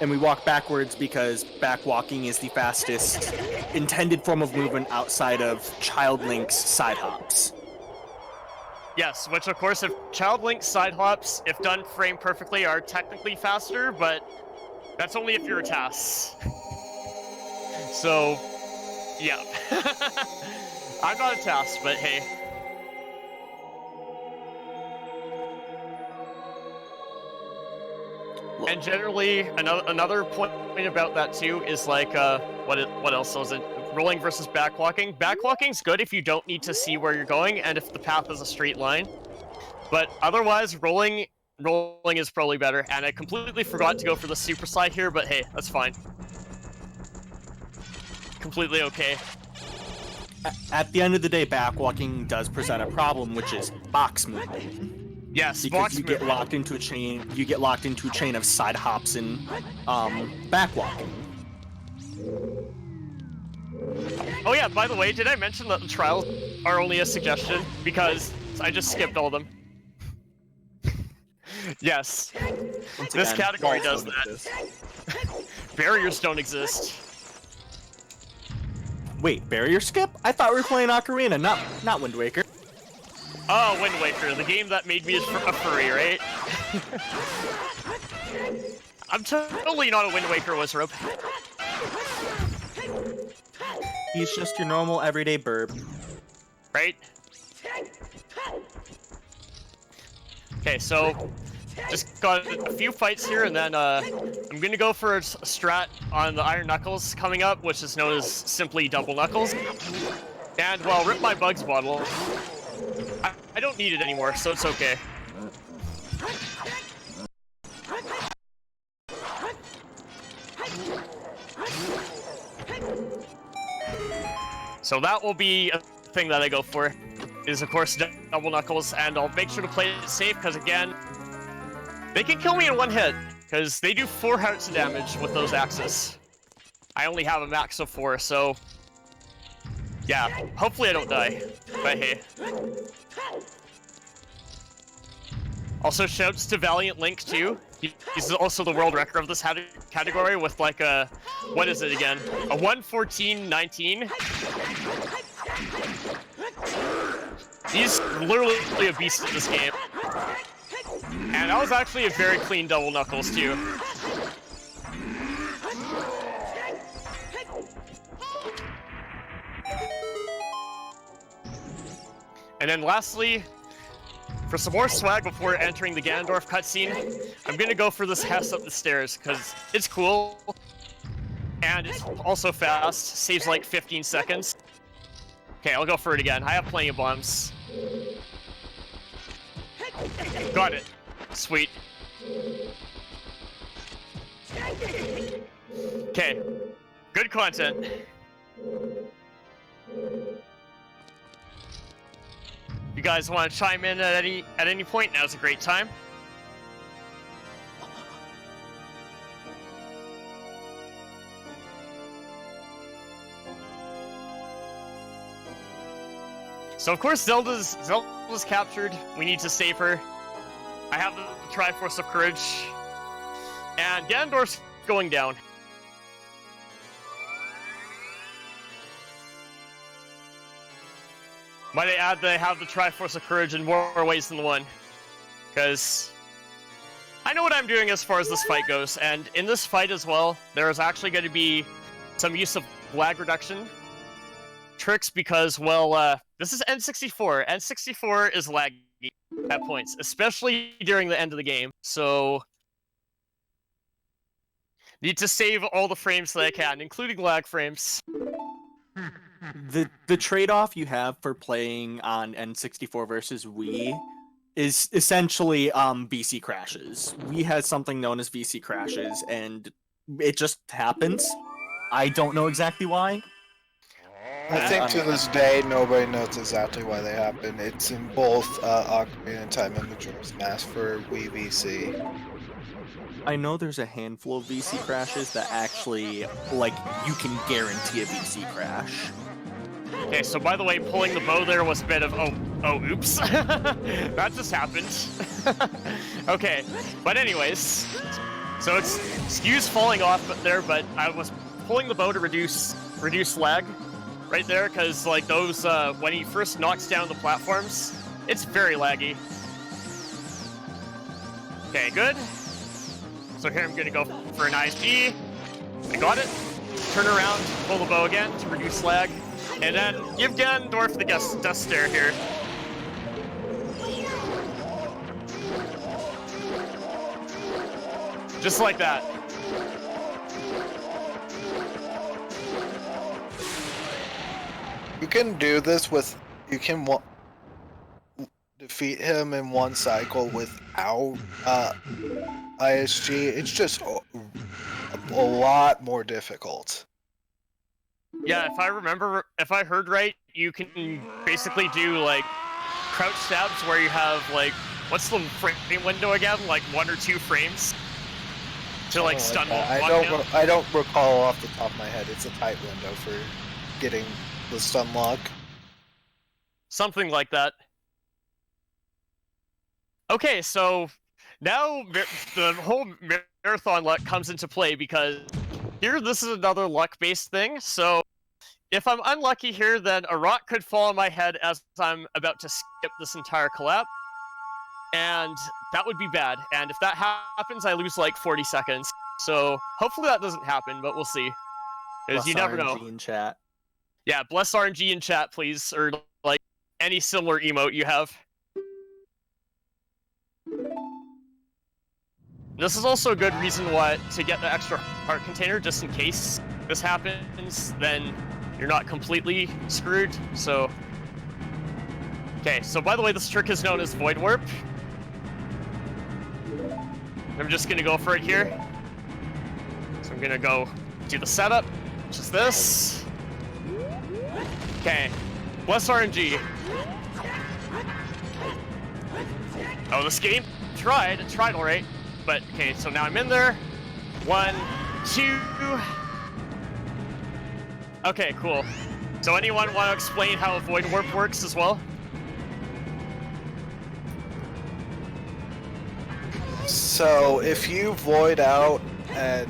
Speaker 4: And we walk backwards because backwalking is the fastest intended form of movement outside of Child Link's side hops.
Speaker 2: Yes, which of course, if Child Link's side hops, if done frame perfectly, are technically faster, but that's only if you're a TAS. So, yeah. I'm not a TAS, but hey. And generally, another point about that too is like, what else was it? Rolling versus backwalking. Backwalking's good if you don't need to see where you're going and if the path is a straight line. But otherwise, rolling is probably better. And I completely forgot to go for the super slide here, but hey, that's fine. Completely okay.
Speaker 4: At the end of the day, backwalking does present a problem, which is box movement.
Speaker 2: Yes,
Speaker 4: because
Speaker 2: box
Speaker 4: you
Speaker 2: movement.
Speaker 4: get locked into a chain. You get locked into a chain of side hops and backwalking.
Speaker 2: Oh yeah, by the way, did I mention that the trials are only a suggestion? Because I just skipped all of them. Yes. This category does that. Barriers don't exist.
Speaker 4: Wait, barrier skip? I thought we were playing Ocarina, not Wind Waker.
Speaker 2: Oh, Wind Waker, the game that made me a furry, right? I'm totally not a Wind Waker Wizzrobe.
Speaker 4: He's just your normal everyday burb.
Speaker 2: Right? Okay, so just got a few fights here, and then I'm gonna go for a strat on the Iron Knuckles coming up, which is known as simply Double Knuckles. And, well, rip my Bugs bottle. I don't need it anymore, so it's okay. So that will be a thing that I go for, is of course Double Knuckles, and I'll make sure to play it safe, because again, they can kill me in one hit, because they do 4 hearts of damage with those axes. I only have a max of 4, so yeah, hopefully I don't die, but hey. Also, shouts to Valiant Link, too. He's also the world record of this category with, like, a... What is it again? A 1:14:19? He's literally a beast in this game. And that was actually a very clean Double Knuckles, too. And then lastly, for some more swag before entering the Ganondorf cutscene, I'm gonna go for this Hess up the stairs, because it's cool, and it's also fast, saves like 15 seconds. Okay, I'll go for it again. I have plenty of bombs. Got it. Sweet. Okay. Good content. You guys want to chime in at any point? Now's a great time. So of course Zelda's captured. We need to save her. I have the Triforce of Courage, and Ganondorf's going down. Might I add that I have the Triforce of Courage in more ways than one. Because I know what I'm doing as far as this fight goes, and in this fight as well, there is actually going to be some use of lag reduction tricks because, well, this is N64. N64 is laggy at points, especially during the end of the game, so need to save all the frames that I can, including lag frames.
Speaker 4: The trade-off you have for playing on N64 versus Wii is essentially VC crashes. Wii has something known as VC crashes, and it just happens. I don't know exactly why.
Speaker 3: I think to this day, nobody knows exactly why they happen. It's in both Ocarina of Time and Majora's Mask for Wii VC.
Speaker 4: I know there's a handful of VC crashes that actually, like, you can guarantee a VC crash.
Speaker 2: Okay, so by the way, pulling the bow there was a bit of, oh, oops. That just happened. Okay, but anyways, so excuse falling off there, but I was pulling the bow to reduce lag right there, because like those, when he first knocks down the platforms, it's very laggy. Okay, good. So here I'm gonna go for an ISG. I got it. Turn around, pull the bow again to reduce lag. And then give Ganondorf the death stare here. Just like that.
Speaker 3: You can do this with... You can defeat him in one cycle without ISG. It's just a lot more difficult.
Speaker 2: Yeah, if I heard right, you can basically do like crouch stabs where you have like, what's the frame window again? Like 1 or 2 frames to like stun one.
Speaker 3: I don't recall off the top of my head. It's a tight window for getting the stun lock.
Speaker 2: Something like that. Okay, so now the whole marathon luck comes into play because here this is another luck-based thing. So if I'm unlucky here, then a rock could fall on my head as I'm about to skip this entire collapse. And that would be bad. And if that happens, I lose like 40 seconds. So hopefully that doesn't happen, but we'll see. Because you never know.
Speaker 4: in chat.
Speaker 2: Yeah, bless RNG in chat, please. Or like any similar emote you have. This is also a good reason why to get the extra heart container, just in case this happens, then you're not completely screwed, so... Okay, so by the way, this trick is known as Void Warp. I'm just gonna go for it here. So I'm gonna go do the setup, which is this. Okay, bless RNG. Oh, this game tried alright. But, okay, so now I'm in there. 1, 2... Okay, cool. So anyone want to explain how a Void Warp works as well?
Speaker 3: So, if you void out and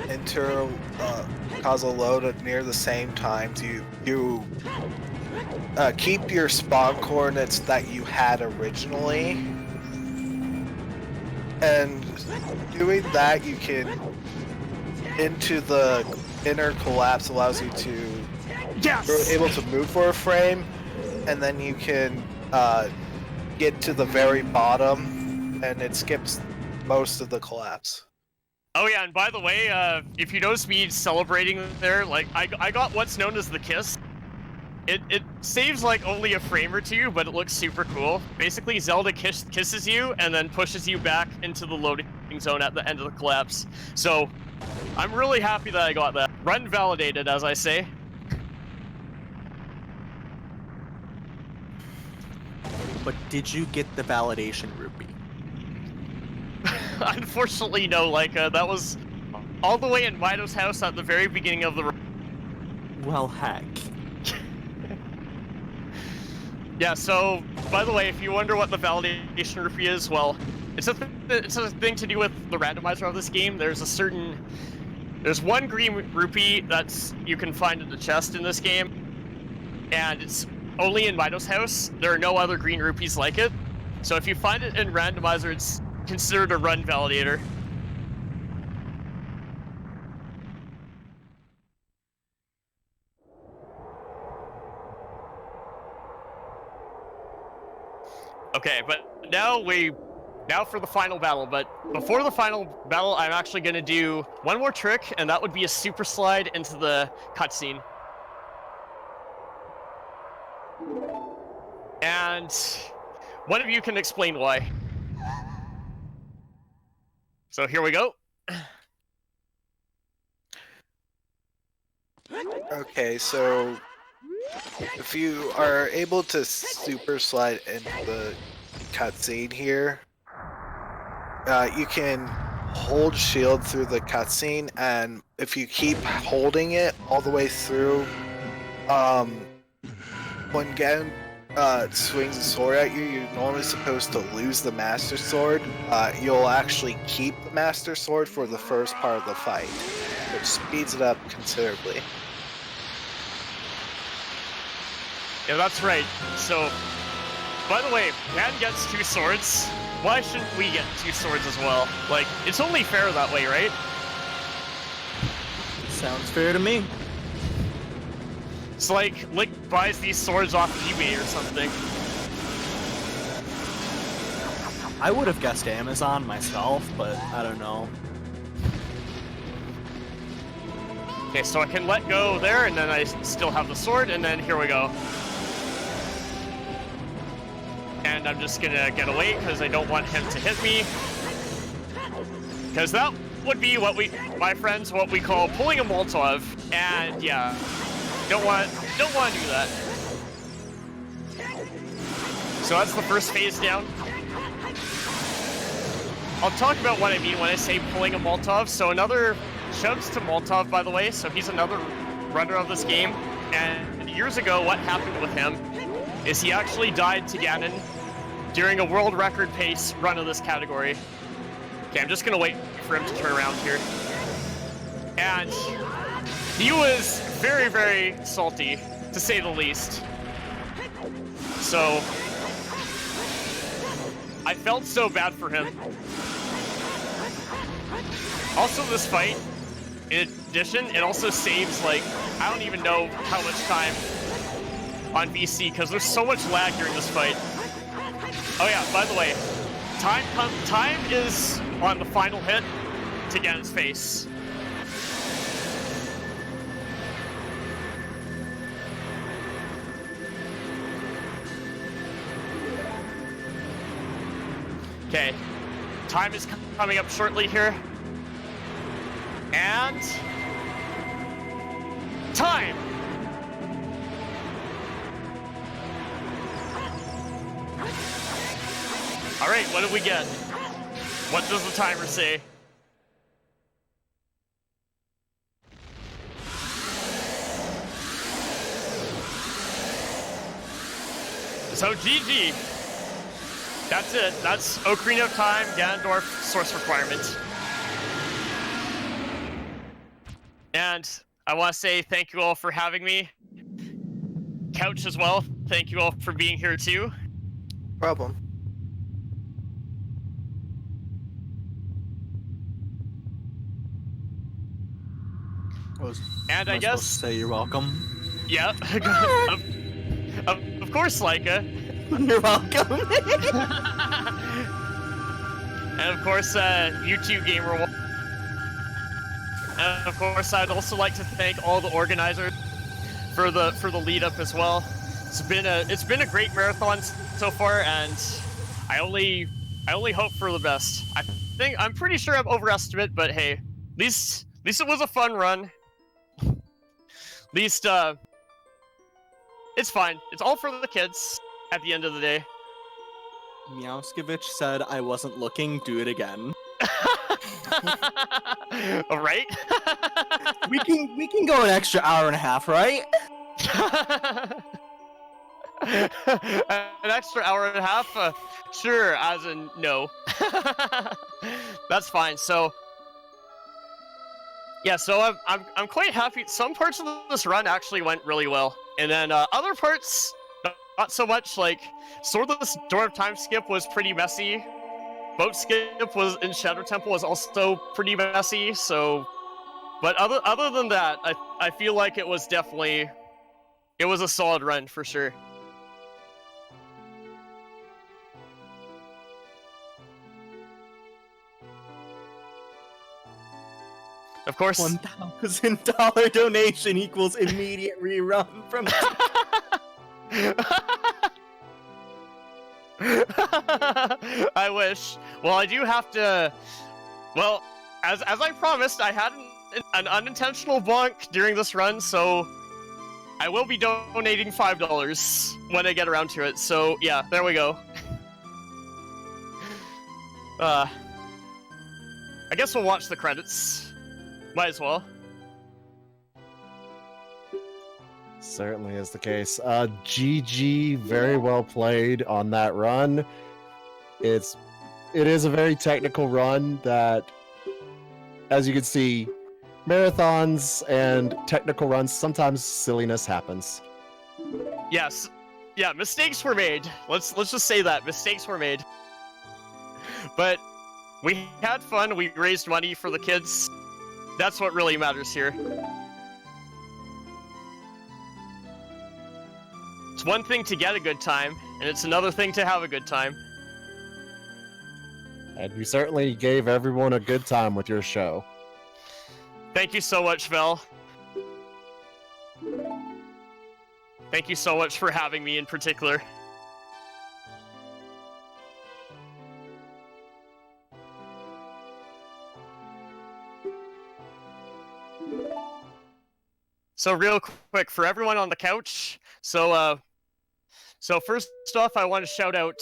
Speaker 3: enter causal load at near the same times, you keep your spawn coordinates that you had originally. And doing that, you can into the inner collapse allows you to you're able to move for a frame, and then you can get to the very bottom, and it skips most of the collapse.
Speaker 2: Oh yeah, and by the way, if you notice me celebrating there, like I got what's known as the kiss. It saves like only a frame or 2, but it looks super cool. Basically, Zelda kisses you and then pushes you back into the loading zone at the end of the collapse. So, I'm really happy that I got that. Run validated, as I say.
Speaker 4: But did you get the validation rupee?
Speaker 2: Unfortunately, no, like, that was all the way in Mido's house at the very beginning of the...
Speaker 4: Well, heck.
Speaker 2: Yeah, so, by the way, if you wonder what the validation rupee is, well, it's a thing to do with the randomizer of this game. There's one green rupee that's you can find in the chest in this game, and it's only in Mido's house. There are no other green rupees like it. So if you find it in randomizer, it's considered a run validator. Okay, but now for the final battle. But before the final battle, I'm actually gonna do one more trick, and that would be a super slide into the cutscene. And one of you can explain why. So here we go.
Speaker 3: Okay, so if you are able to super slide into the cutscene here, you can hold shield through the cutscene, and if you keep holding it all the way through, when Ganon swings a sword at you, you're normally supposed to lose the Master Sword. You'll actually keep the Master Sword for the first part of the fight, which speeds it up considerably.
Speaker 2: Yeah, that's right. So, by the way, man gets 2 swords. Why shouldn't we get 2 swords as well? Like, it's only fair that way, right?
Speaker 4: Sounds fair to me.
Speaker 2: It's like Link buys these swords off eBay or something.
Speaker 4: I would have guessed Amazon myself, but I don't know.
Speaker 2: Okay, so I can let go there, and then I still have the sword, and then here we go. And I'm just gonna get away, because I don't want him to hit me. Because that would be what my friends, what we call pulling a Molotov. And yeah, don't want to do that. So that's the first phase down. I'll talk about what I mean when I say pulling a Molotov. So another shouts to Molotov, by the way. So he's another runner of this game. And years ago, what happened with him is he actually died to Ganon during a world record pace run of this category. Okay, I'm just gonna wait for him to turn around here. And he was very, very salty, to say the least. So I felt so bad for him. Also, this fight, in addition, it also saves, like, I don't even know how much time on VC, because there's so much lag during this fight. Oh yeah, by the way, time is on the final hit to Ganon's face. Okay, time is coming up shortly here. And time! Alright, what did we get? What does the timer say? So GG. That's it. That's Ocarina of Time, Ganondorf source requirement. And I want to say thank you all for having me. Couch as well, thank you all for being here too.
Speaker 3: Problem.
Speaker 2: And I guess
Speaker 4: say you're welcome.
Speaker 2: Yeah, of course, Laika.
Speaker 4: You're welcome.
Speaker 2: And of course, YouTube Gamer. And of course, I'd also like to thank all the organizers for the lead up as well. It's been a great marathon so far, and I only hope for the best. I'm pretty sure I'm overestimated, but hey, at least it was a fun run. At least it's fine. It's all for the kids at the end of the day.
Speaker 4: Meowskevich said I wasn't looking, do it again.
Speaker 2: All right.
Speaker 4: we can go an extra hour and a half, right?
Speaker 2: An extra hour and a half? Sure, as in no. That's fine. So yeah, so I'm quite happy. Some parts of this run actually went really well, and then other parts not not so much. Like, Swordless Door of Time skip was pretty messy. Boat skip was in Shadow Temple was also pretty messy. So, but other than that, I feel like it was a solid run for sure. Of course.
Speaker 4: $1,000 donation equals immediate rerun from.
Speaker 2: I wish. Well, I do have to. Well, as I promised, I had an unintentional bonk during this run, so I will be donating $5 when I get around to it. So yeah, there we go. I guess we'll watch the credits. Might as well.
Speaker 1: Certainly is the case. GG, very well played on that run. It is a very technical run that, as you can see, marathons and technical runs, sometimes silliness happens.
Speaker 2: Yes. Yeah, mistakes were made. Let's just say that. Mistakes were made. But we had fun, we raised money for the kids. That's what really matters here. It's one thing to get a good time, and it's another thing to have a good time.
Speaker 1: And you certainly gave everyone a good time with your show.
Speaker 2: Thank you so much, Vel. Thank you so much for having me in particular. So real quick, for everyone on the couch, so first off, I want to shout out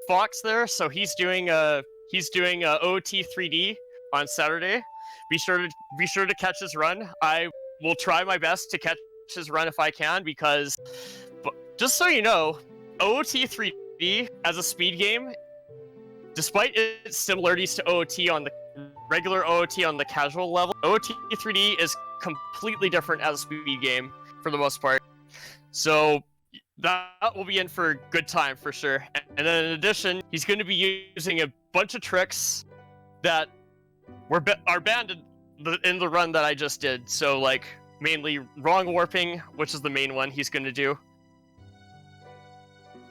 Speaker 2: Fox there. So he's doing OOT 3D on Saturday. Be sure to catch his run. I will try my best to catch his run if I can, because just so you know, OOT 3D as a speed game, despite its similarities to OOT on the regular OOT on the casual level, OOT 3D is completely different as a speed game for the most part. So that will be in for a good time for sure. And then in addition, he's going to be using a bunch of tricks that are banned in the run that I just did. So like mainly wrong warping, which is the main one he's going to do.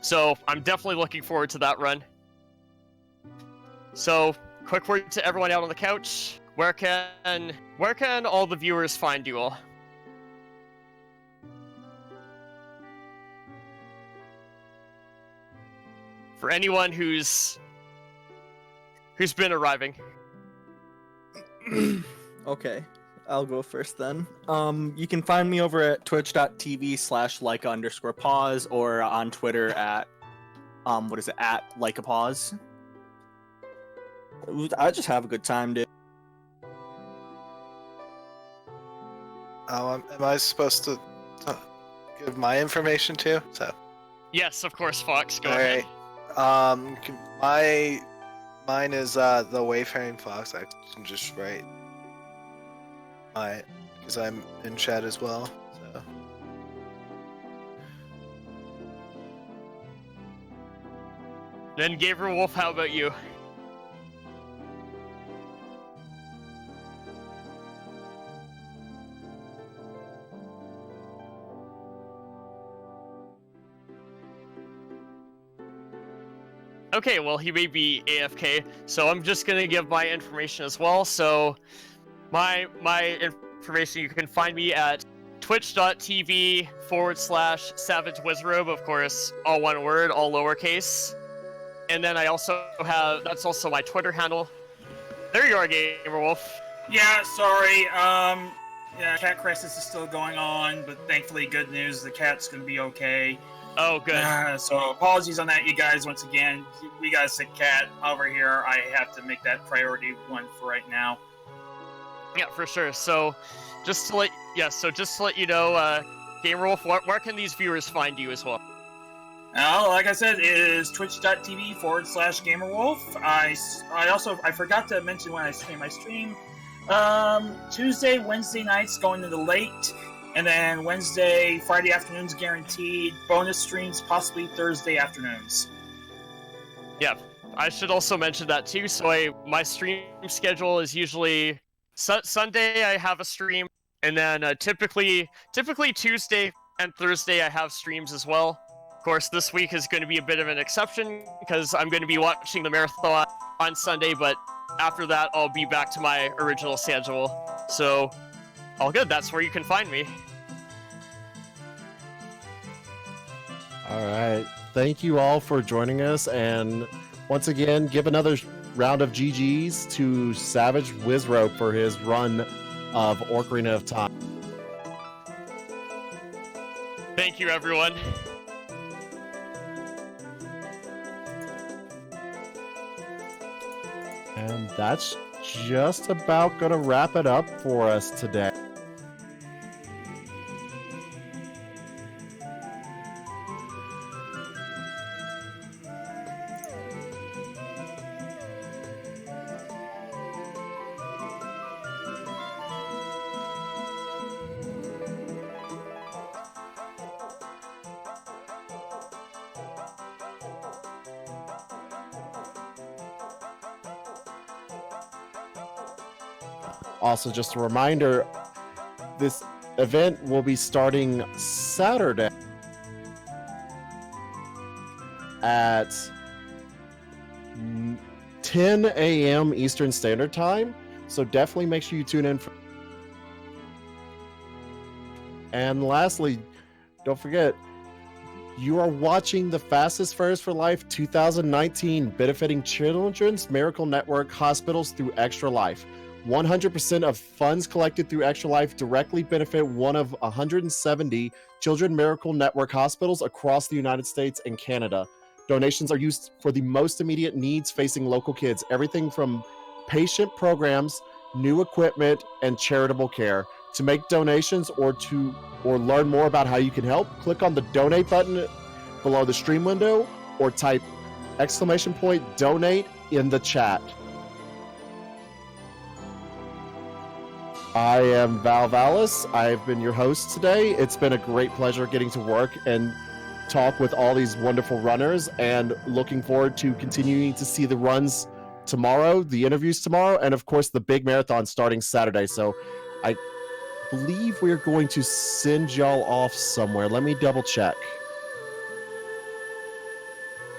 Speaker 2: So I'm definitely looking forward to that run. So quick word to everyone out on the couch. Where can all the viewers find you all? For anyone who's been arriving.
Speaker 4: Okay, I'll go first then. You can find me over at twitch.tv/Leica_pause or on Twitter at @LeicaPause. I just have a good time, dude.
Speaker 3: Oh, am I supposed to give my information too? So.
Speaker 2: Yes, of course, Fox. Go
Speaker 3: All
Speaker 2: ahead.
Speaker 3: Right. Mine is the Wayfaring Fox. I can just write because I'm in chat as well. So.
Speaker 2: Then Gabriel Wolf, how about you? Okay, well, he may be AFK, so I'm just gonna give my information as well. So, my information, you can find me at twitch.tv/SavageWizzrobe, of course, all one word, all lowercase. And then I also have, that's also my Twitter handle. There you are, Gamer Wolf.
Speaker 5: Yeah, sorry. Yeah, cat crisis is still going on, but thankfully, good news, the cat's gonna be okay.
Speaker 2: Oh, good.
Speaker 5: So apologies on that, you guys. Once again, we got a sick cat over here. I have to make that priority one for right now.
Speaker 2: Yeah, for sure. So, just to let you know, Gamer Wolf, where can these viewers find you as well?
Speaker 5: Like I said, it is twitch.tv/GamerWolf. I forgot to mention when I stream. I stream Tuesday, Wednesday nights going into late, And then Wednesday, Friday afternoons guaranteed. Bonus streams possibly Thursday afternoons.
Speaker 2: Yeah, I should also mention that too. So my stream schedule is usually Sunday I have a stream, and then typically Tuesday and Thursday I have streams as well. Of course, this week is going to be a bit of an exception because I'm going to be watching the marathon on Sunday, but after that I'll be back to my original schedule. So all good. That's where you can find me.
Speaker 1: All right. Thank you all for joining us. And once again, give another round of GG's to SavageWizzrobe for his run of Ocarina of Time.
Speaker 2: Thank you, everyone.
Speaker 1: And that's just about going to wrap it up for us today. Also, just a reminder, this event will be starting Saturday at 10 a.m. Eastern Standard Time. So definitely make sure you tune in. And lastly, don't forget, you are watching the Fastest First for Life 2019, benefiting Children's Miracle Network hospitals through Extra Life. 100% of funds collected through Extra Life directly benefit one of 170 Children's Miracle Network hospitals across the United States and Canada. Donations are used for the most immediate needs facing local kids, everything from patient programs, new equipment, and charitable care. To make donations or learn more about how you can help, click on the donate button below the stream window or type !donate in the chat. I am Val Vallis. I've been your host today. It's been a great pleasure getting to work and talk with all these wonderful runners, and looking forward to continuing to see the runs tomorrow, the interviews tomorrow, and of course the big marathon starting Saturday. So I believe we're going to send y'all off somewhere. Let me double check.